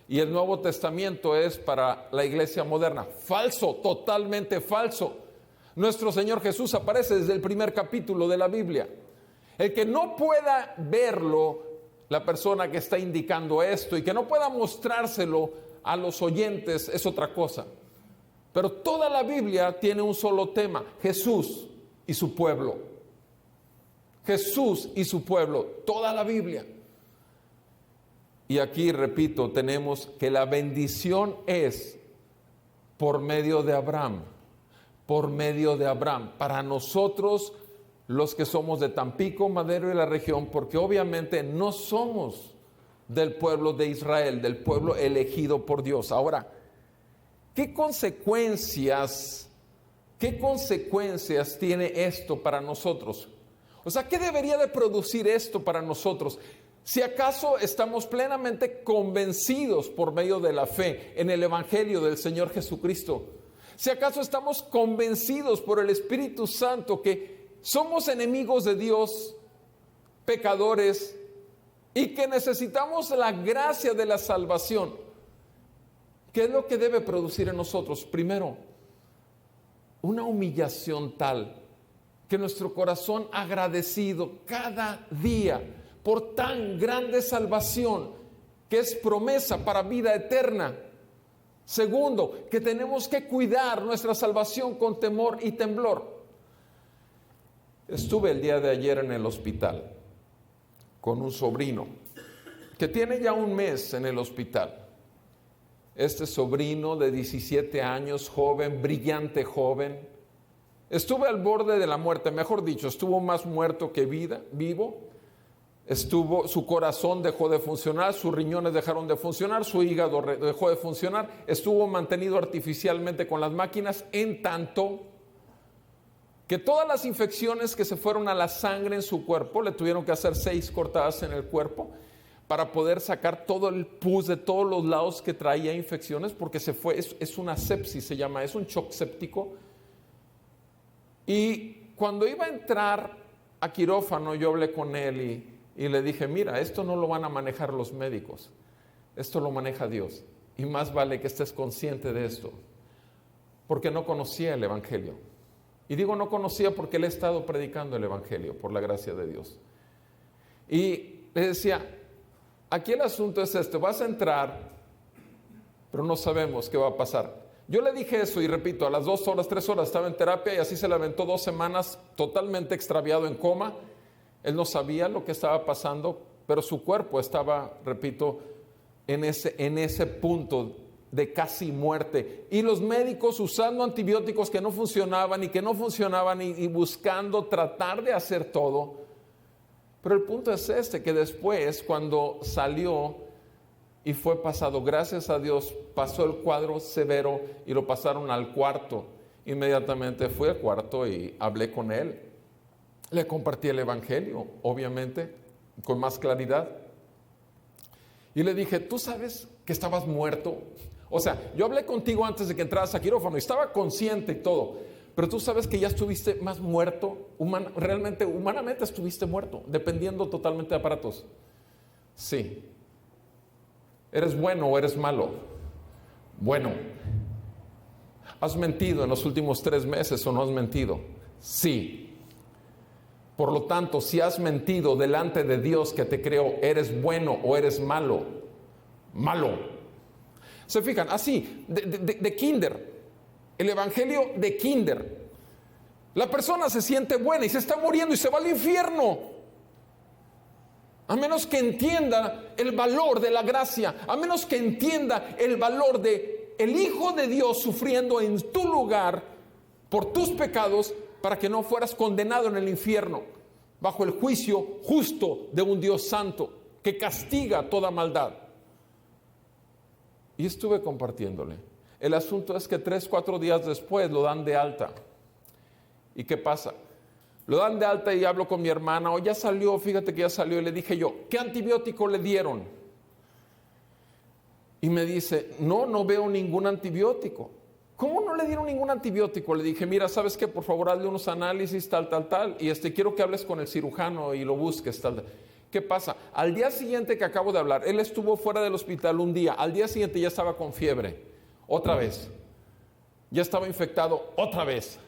y el Nuevo Testamento es para la iglesia moderna. Falso, totalmente falso. Nuestro Señor Jesús aparece desde el primer capítulo de la Biblia. El que no pueda verlo, la persona que está indicando esto, y que no pueda mostrárselo a los oyentes es otra cosa. Pero toda la Biblia tiene un solo tema: Jesús y su pueblo. Jesús y su pueblo, toda la Biblia. Y aquí, repito, tenemos que la bendición es por medio de Abraham, por medio de Abraham, para nosotros los que somos de Tampico, Madero y la región, porque obviamente no somos del pueblo de Israel, del pueblo elegido por Dios. Ahora, ¿qué consecuencias tiene esto para nosotros? O sea, ¿qué debería de producir esto para nosotros? Si acaso estamos plenamente convencidos por medio de la fe en el Evangelio del Señor Jesucristo, si acaso estamos convencidos por el Espíritu Santo que somos enemigos de Dios, pecadores, y que necesitamos la gracia de la salvación, ¿qué es lo que debe producir en nosotros? Primero, una humillación tal que nuestro corazón agradecido cada día por tan grande salvación que es promesa para vida eterna. Segundo, que tenemos que cuidar nuestra salvación con temor y temblor. Estuve el día de ayer en el hospital con un sobrino que tiene ya un mes en el hospital. Este sobrino de 17 años, joven, brillante joven, estuvo al borde de la muerte, mejor dicho, estuvo más muerto que vivo. Su corazón dejó de funcionar, sus riñones dejaron de funcionar, su hígado dejó de funcionar, estuvo mantenido artificialmente con las máquinas, en tanto que todas las infecciones que se fueron a la sangre en su cuerpo, le tuvieron que hacer 6 cortadas en el cuerpo para poder sacar todo el pus de todos los lados que traía infecciones, porque es una sepsis, se llama, es un shock séptico. Y cuando iba a entrar a quirófano, yo hablé con él y le dije, mira, esto no lo van a manejar los médicos, esto lo maneja Dios, y más vale que estés consciente de esto, porque no conocía el Evangelio. Y digo no conocía porque le he estado predicando el Evangelio, por la gracia de Dios. Y le decía, aquí el asunto es este, vas a entrar, pero no sabemos qué va a pasar. Yo le dije eso y repito, a las 2 horas, 3 horas estaba en terapia y así se le aventó 2 semanas totalmente extraviado en coma. Él no sabía lo que estaba pasando, pero su cuerpo estaba, repito, en ese punto de casi muerte. Y los médicos usando antibióticos que no funcionaban y buscando tratar de hacer todo. Pero el punto es este, que después cuando salió y fue pasado, gracias a Dios, pasó el cuadro severo y lo pasaron al cuarto. Inmediatamente fui al cuarto y hablé con él. Le compartí el Evangelio, obviamente. con más claridad. Y le dije, ¿tú sabes que estabas muerto? O sea, yo hablé contigo antes de que entraras a quirófano y estaba consciente y todo, pero tú sabes que ya estuviste más muerto, realmente, humanamente estuviste muerto, dependiendo totalmente de aparatos. Sí. ¿Eres bueno o eres malo? Bueno. ¿Has mentido en los últimos 3 meses o no has mentido? Sí. Por lo tanto, si has mentido delante de Dios que te creó, ¿eres bueno o eres malo? Malo. Se fijan, así, de kinder, el evangelio de kinder. La persona se siente buena y se está muriendo y se va al infierno. A menos que entienda el valor de la gracia, a menos que entienda el valor de el Hijo de Dios sufriendo en tu lugar por tus pecados para que no fueras condenado en el infierno bajo el juicio justo de un Dios santo que castiga toda maldad. Y estuve compartiéndole. El asunto es que 3, 4 días después lo dan de alta. ¿Y qué pasa? Lo dan de alta y hablo con mi hermana. O ya salió, fíjate que ya salió. Y le dije yo, ¿qué antibiótico le dieron? Y me dice, no veo ningún antibiótico. ¿Cómo no le dieron ningún antibiótico? Le dije, mira, ¿sabes qué? Por favor, hazle unos análisis, tal. Y quiero que hables con el cirujano y lo busques, tal. ¿Qué pasa? Al día siguiente que acabo de hablar, él estuvo fuera del hospital un día. Al día siguiente ya estaba con fiebre. Otra vez. Ya estaba infectado otra vez.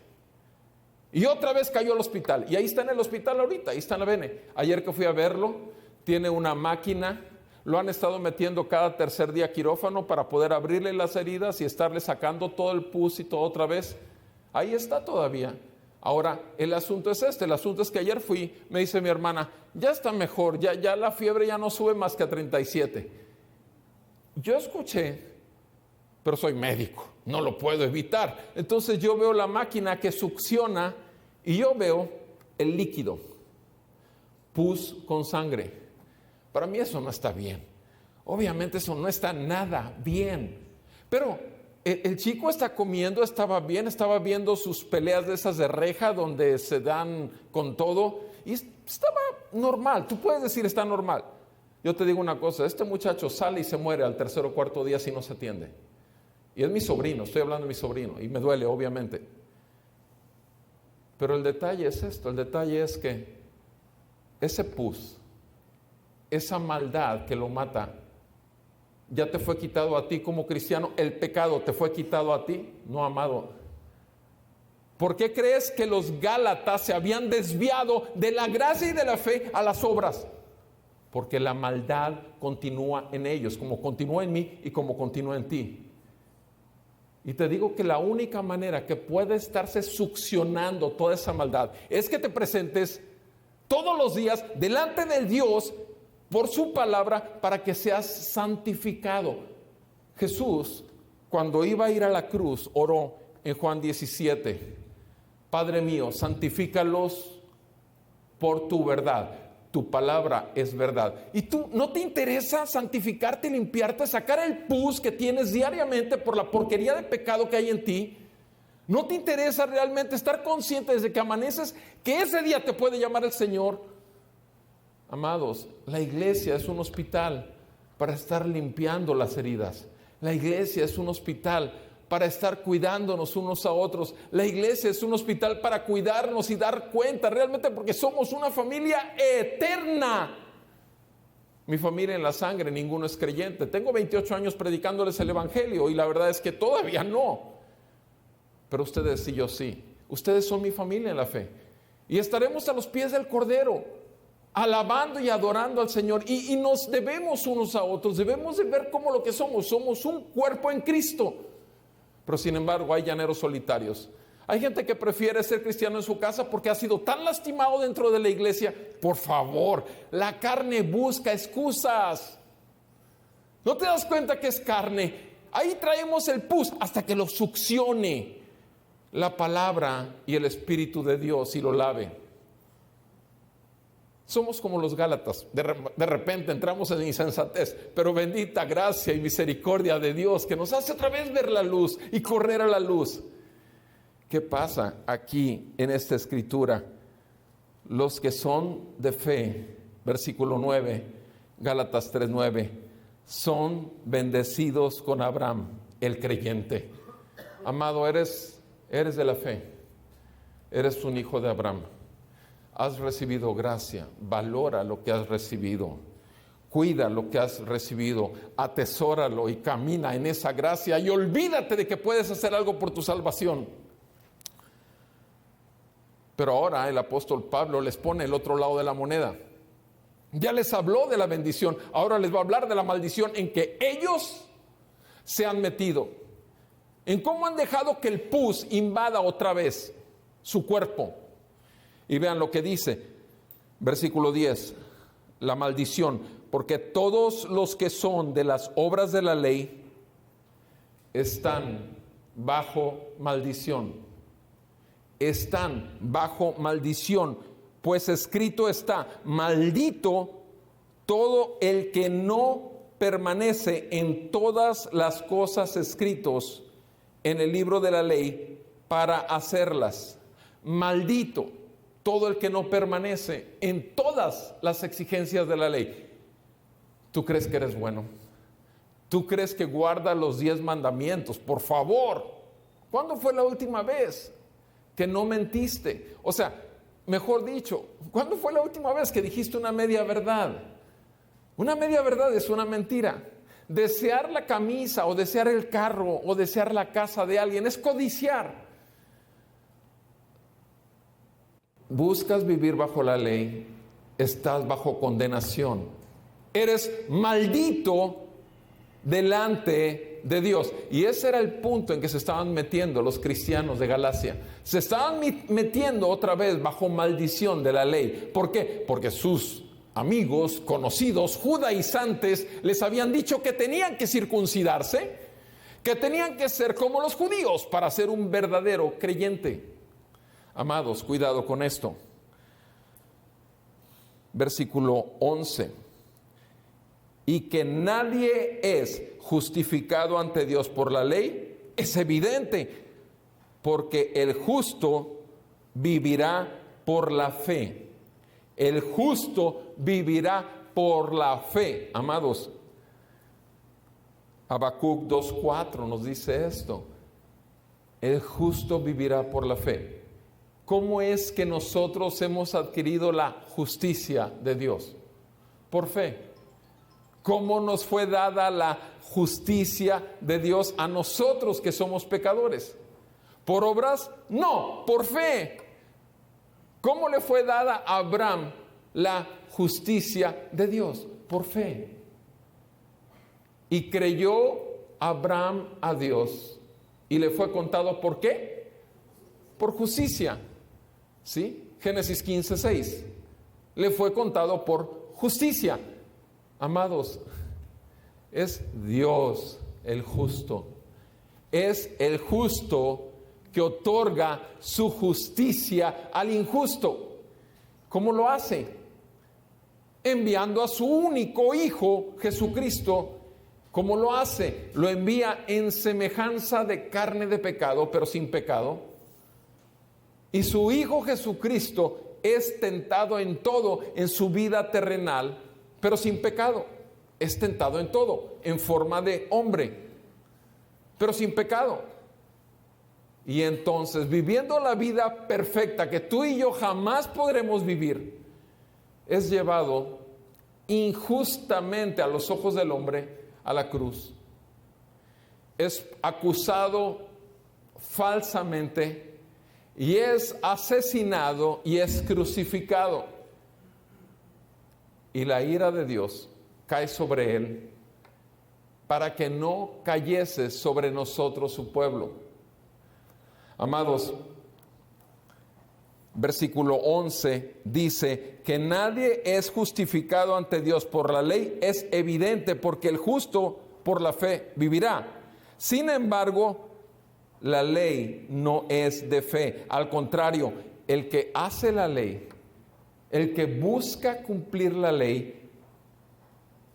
Y otra vez cayó al hospital. Y ahí está en el hospital ahorita. Ahí está en la Bene. Ayer que fui a verlo, tiene una máquina. Lo han estado metiendo cada tercer día a quirófano para poder abrirle las heridas y estarle sacando todo el pus y todo otra vez. Ahí está todavía. Ahora, el asunto es el asunto es que ayer fui, me dice mi hermana, ya está mejor, ya la fiebre ya no sube más que a 37. Yo escuché, pero soy médico, no lo puedo evitar. Entonces yo veo la máquina que succiona y yo veo el líquido, pus con sangre. Para mí eso no está bien. Obviamente eso no está nada bien. Pero el chico está comiendo, estaba bien, estaba viendo sus peleas de esas de reja donde se dan con todo y estaba normal. Tú puedes decir está normal. Yo te digo una cosa, este muchacho sale y se muere al 3er o 4 día si no se atiende. Y es mi sobrino, estoy hablando de mi sobrino y me duele obviamente. Pero el detalle es esto, el detalle es que ese pus, esa maldad que lo mata, ya te fue quitado a ti como cristiano. El pecado te fue quitado a ti, no, amado. ¿Por qué crees que los Gálatas se habían desviado de la gracia y de la fe a las obras? Porque la maldad continúa en ellos, como continúa en mí y como continúa en ti. Y te digo que la única manera que puede estarse succionando toda esa maldad es que te presentes todos los días delante del Dios por su palabra para que seas santificado. Jesús, cuando iba a ir a la cruz, oró en Juan 17, Padre mío, santifícalos por tu verdad. Tu palabra es verdad. ¿Y tú no te interesa santificarte, limpiarte, sacar el pus que tienes diariamente por la porquería de pecado que hay en ti? ¿No te interesa realmente estar consciente desde que amaneces que ese día te puede llamar el Señor? Amados, la iglesia es un hospital para estar limpiando las heridas. La iglesia es un hospital para estar cuidándonos unos a otros. La iglesia es un hospital para cuidarnos y dar cuenta realmente porque somos una familia eterna. Mi familia en la sangre, ninguno es creyente. Tengo 28 años predicándoles el evangelio y la verdad es que todavía no. Pero ustedes y yo sí. Ustedes son mi familia en la fe. Y estaremos a los pies del Cordero, alabando y adorando al Señor, y nos debemos unos a otros, debemos de ver como lo que somos un cuerpo en Cristo. Pero sin embargo hay llaneros solitarios. Hay gente que prefiere ser cristiano en su casa porque ha sido tan lastimado dentro de la iglesia. Por favor, la carne busca excusas. ¿No te das cuenta que es carne? Ahí traemos el pus hasta que lo succione la palabra y el Espíritu de Dios y lo lave. Somos como los Gálatas, de repente entramos en insensatez, pero bendita gracia y misericordia de Dios que nos hace otra vez ver la luz y correr a la luz. ¿Qué pasa aquí en esta escritura? Los que son de fe Versículo 9, Gálatas 3:9, son bendecidos con Abraham, el creyente. Amado, eres de la fe, eres un hijo de Abraham. Has recibido gracia, valora lo que has recibido, cuida lo que has recibido, atesóralo y camina en esa gracia y olvídate de que puedes hacer algo por tu salvación. Pero ahora el apóstol Pablo les pone el otro lado de la moneda. Ya les habló de la bendición, ahora les va a hablar de la maldición en que ellos se han metido, en cómo han dejado que el pus invada otra vez su cuerpo. Y vean lo que dice, versículo 10, la maldición, porque todos los que son de las obras de la ley están bajo maldición. Están bajo maldición, pues escrito está, maldito todo el que no permanece en todas las cosas escritas en el libro de la ley para hacerlas. Maldito todo el que no permanece en todas las exigencias de la ley. ¿Tú crees que eres bueno? ¿Tú crees que guardas los 10 mandamientos? Por favor, ¿cuándo fue la última vez que no mentiste? O sea, mejor dicho, ¿cuándo fue la última vez que dijiste una media verdad? Una media verdad es una mentira. Desear la camisa o desear el carro o desear la casa de alguien es codiciar. Buscas vivir bajo la ley, estás bajo condenación. Eres maldito delante de Dios. Y ese era el punto en que se estaban metiendo los cristianos de Galacia. Se estaban metiendo otra vez bajo maldición de la ley. ¿Por qué? Porque sus amigos, conocidos, judaizantes, les habían dicho que tenían que circuncidarse, que tenían que ser como los judíos para ser un verdadero creyente. Amados, cuidado con esto. Versículo 11. Y que nadie es justificado ante Dios por la ley, es evidente, porque el justo vivirá por la fe. El justo vivirá por la fe. Amados, Habacuc 2:4 nos dice esto. El justo vivirá por la fe. ¿Cómo es que nosotros hemos adquirido la justicia de Dios? Por fe. ¿Cómo nos fue dada la justicia de Dios a nosotros que somos pecadores? ¿Por obras? No, por fe. ¿Cómo le fue dada a Abraham la justicia de Dios? Por fe. Y creyó Abraham a Dios y le fue contado, ¿por qué? Por justicia. ¿Sí? Génesis 15:6. Le fue contado por justicia. Amados, es Dios el justo. Es el justo que otorga su justicia al injusto. ¿Cómo lo hace? Enviando a su único Hijo, Jesucristo. ¿Cómo lo hace? Lo envía en semejanza de carne de pecado, pero sin pecado. Y su Hijo Jesucristo es tentado en todo en su vida terrenal, pero sin pecado. Es tentado en todo, en forma de hombre, pero sin pecado. Y entonces, viviendo la vida perfecta que tú y yo jamás podremos vivir, es llevado injustamente a los ojos del hombre a la cruz. Es acusado falsamente y es asesinado y es crucificado. Y la ira de Dios cae sobre él para que no cayese sobre nosotros su pueblo. Amados, versículo 11 dice que nadie es justificado ante Dios por la ley, es evidente, porque el justo por la fe vivirá. Sin embargo, la ley no es de fe. Al contrario, el que hace la ley, el que busca cumplir la ley,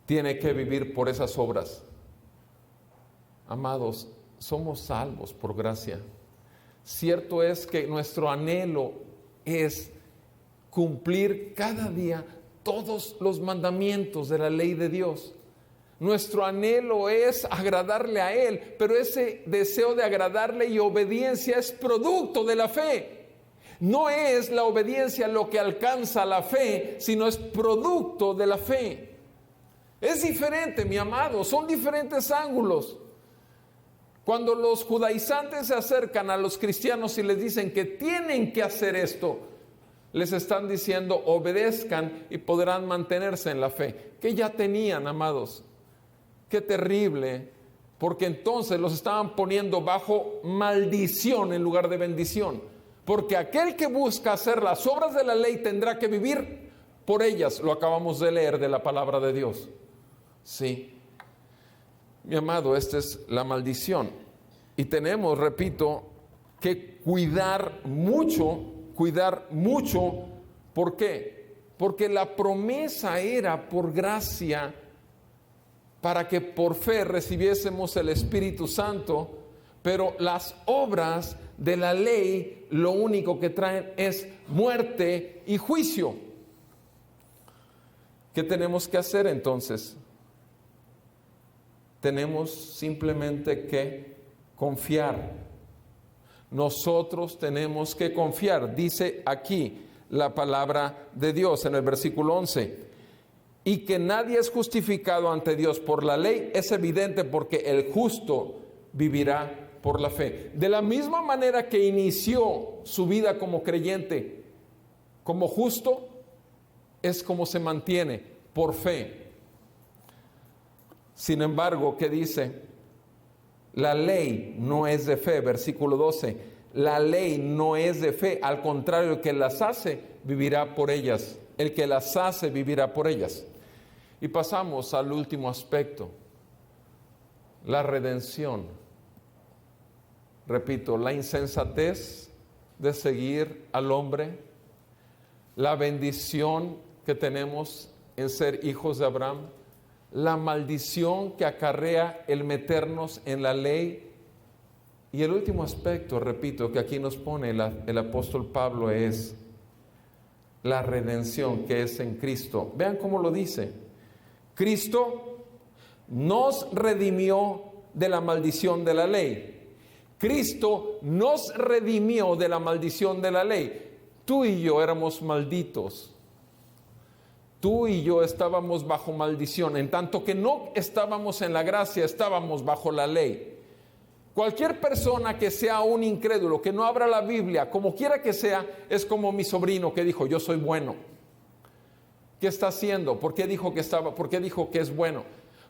tiene que vivir por esas obras. Amados, somos salvos por gracia. Cierto es que nuestro anhelo es cumplir cada día todos los mandamientos de la ley de Dios. Nuestro anhelo es agradarle a Él, pero ese deseo de agradarle y obediencia es producto de la fe. No es la obediencia lo que alcanza la fe, sino es producto de la fe. Es diferente, mi amado, son diferentes ángulos. Cuando los judaizantes se acercan a los cristianos y les dicen que tienen que hacer esto, les están diciendo obedezcan y podrán mantenerse en la fe, que ya tenían, amados. Qué terrible, porque entonces los estaban poniendo bajo maldición en lugar de bendición. Porque aquel que busca hacer las obras de la ley tendrá que vivir por ellas. Lo acabamos de leer de la palabra de Dios. Sí. Mi amado, esta es la maldición. Y tenemos, repito, que cuidar mucho. ¿Por qué? Porque la promesa era por gracia, para que por fe recibiésemos el Espíritu Santo, pero las obras de la ley lo único que traen es muerte y juicio. ¿Qué tenemos que hacer entonces? Tenemos simplemente que confiar. Nosotros tenemos que confiar. Dice aquí la palabra de Dios en el versículo 11. Y que nadie es justificado ante Dios por la ley es evidente, porque el justo vivirá por la fe. De la misma manera que inició su vida como creyente, como justo, es como se mantiene, por fe. Sin embargo, ¿qué dice? La ley no es de fe, versículo 12. La ley no es de fe, al contrario, el que las hace vivirá por ellas. El que las hace vivirá por ellas. Y pasamos al último aspecto, la redención. Repito, la insensatez de seguir al hombre, la bendición que tenemos en ser hijos de Abraham, la maldición que acarrea el meternos en la ley. Y el último aspecto, repito, que aquí nos pone el apóstol Pablo es la redención que es en Cristo. Vean cómo lo dice. Cristo nos redimió de la maldición de la ley. Cristo nos redimió de la maldición de la ley. Tú y yo éramos malditos. Tú y yo estábamos bajo maldición, en tanto que no estábamos en la gracia, estábamos bajo la ley. Cualquier persona que sea un incrédulo, que no abra la Biblia, como quiera que sea, es como mi sobrino que dijo, yo soy bueno. ¿Qué está haciendo? ¿Por qué dijo que es bueno?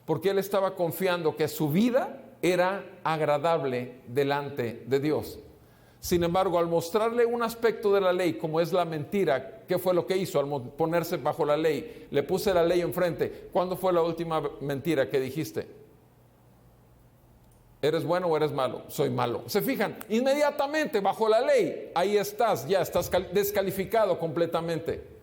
Porque él estaba confiando que su vida era agradable delante de Dios. Sin embargo, al mostrarle un aspecto de la ley, como es la mentira, ¿qué fue lo que hizo al ponerse bajo la ley? Le puse la ley enfrente. ¿Cuándo fue la última mentira que dijiste? ¿Eres bueno o eres malo? Soy malo. ¿Se fijan? Inmediatamente bajo la ley, ahí estás, ya estás descalificado completamente.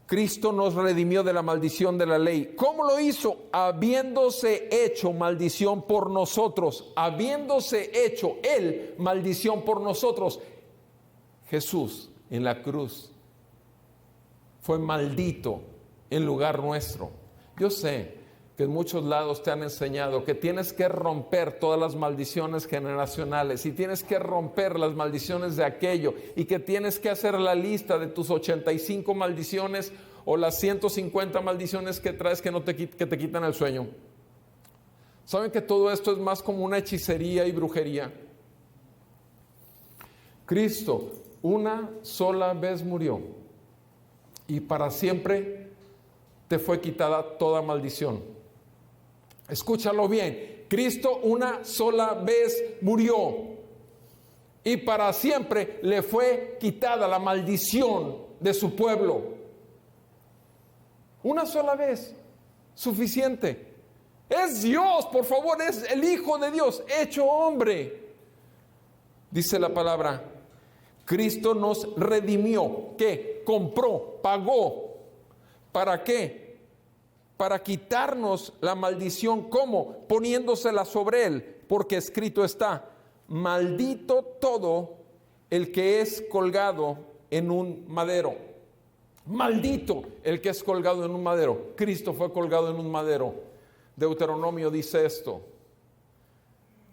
Cristo nos redimió de la maldición de la ley. ¿Cómo lo hizo? Habiéndose hecho maldición por nosotros. Habiéndose hecho Él maldición por nosotros. Jesús en la cruz fue maldito en lugar nuestro. Yo sé que en muchos lados te han enseñado que tienes que romper todas las maldiciones generacionales y tienes que romper las maldiciones de aquello y que tienes que hacer la lista de tus 85 maldiciones o las 150 maldiciones que traes que te quitan el sueño. ¿Saben que todo esto es más como una hechicería y brujería? Cristo una sola vez murió y para siempre te fue quitada toda maldición. Escúchalo bien, Cristo una sola vez murió y para siempre le fue quitada la maldición de su pueblo. Una sola vez, suficiente. Es Dios, por favor, es el Hijo de Dios, hecho hombre. Dice la palabra, Cristo nos redimió, ¿qué? Compró, pagó. ¿Para qué? Para quitarnos la maldición. ¿Cómo? Poniéndosela sobre Él, porque escrito está, maldito todo el que es colgado en un madero. Maldito el que es colgado en un madero. Cristo fue colgado en un madero. Deuteronomio dice esto: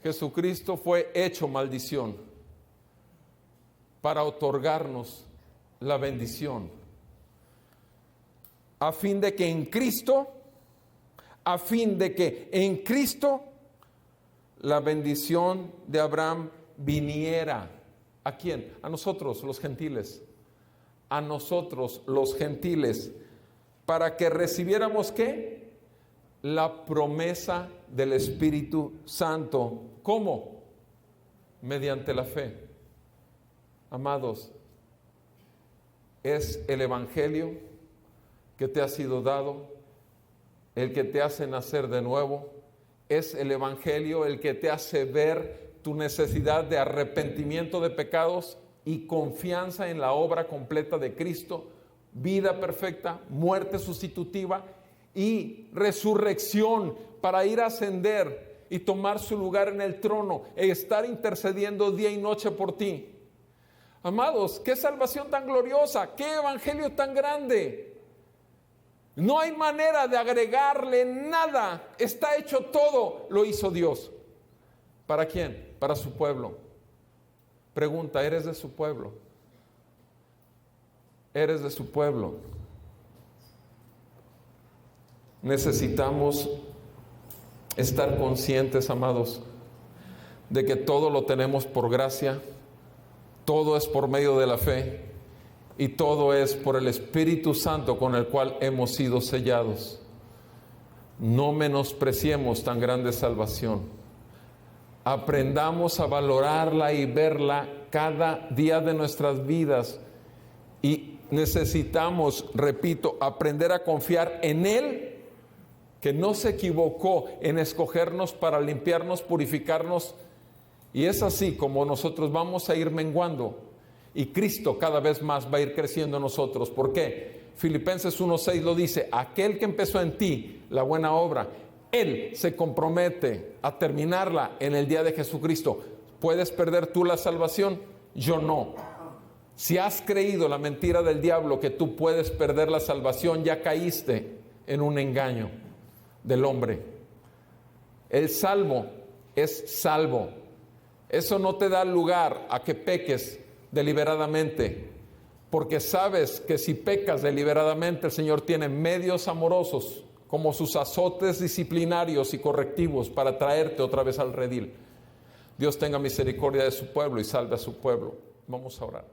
Jesucristo fue hecho maldición para otorgarnos la bendición, a fin de que en Cristo la bendición de Abraham viniera. ¿A quién? A nosotros, los gentiles. A nosotros, los gentiles, para que recibiéramos ¿qué? La promesa del Espíritu Santo. ¿Cómo? Mediante la fe. Amados, es el Evangelio que te ha sido dado, el que te hace nacer de nuevo. Es el Evangelio el que te hace ver tu necesidad de arrepentimiento de pecados y confianza en la obra completa de Cristo, vida perfecta, muerte sustitutiva y resurrección para ir a ascender y tomar su lugar en el trono e estar intercediendo día y noche por ti. Amados, qué salvación tan gloriosa, qué evangelio tan grande. No hay manera de agregarle nada, está hecho todo, lo hizo Dios. ¿Para quién? Para su pueblo. Pregunta, ¿eres de su pueblo? ¿Eres de su pueblo? Necesitamos estar conscientes, amados, de que todo lo tenemos por gracia, todo es por medio de la fe y todo es por el Espíritu Santo con el cual hemos sido sellados. No menospreciemos tan grande salvación. Aprendamos a valorarla y verla cada día de nuestras vidas y necesitamos, repito, aprender a confiar en Él, que no se equivocó en escogernos para limpiarnos, purificarnos, y es así como nosotros vamos a ir menguando y Cristo cada vez más va a ir creciendo en nosotros. ¿Por qué? Filipenses 1:6 lo dice: aquel que empezó en ti la buena obra, Él se compromete a terminarla en el día de Jesucristo. ¿Puedes perder tú la salvación? Yo no. Si has creído la mentira del diablo que tú puedes perder la salvación, ya caíste en un engaño del hombre. El salvo es salvo. Eso no te da lugar a que peques deliberadamente, porque sabes que si pecas deliberadamente, el Señor tiene medios amorosos, como sus azotes disciplinarios y correctivos, para traerte otra vez al redil. Dios tenga misericordia de su pueblo y salve a su pueblo. Vamos a orar.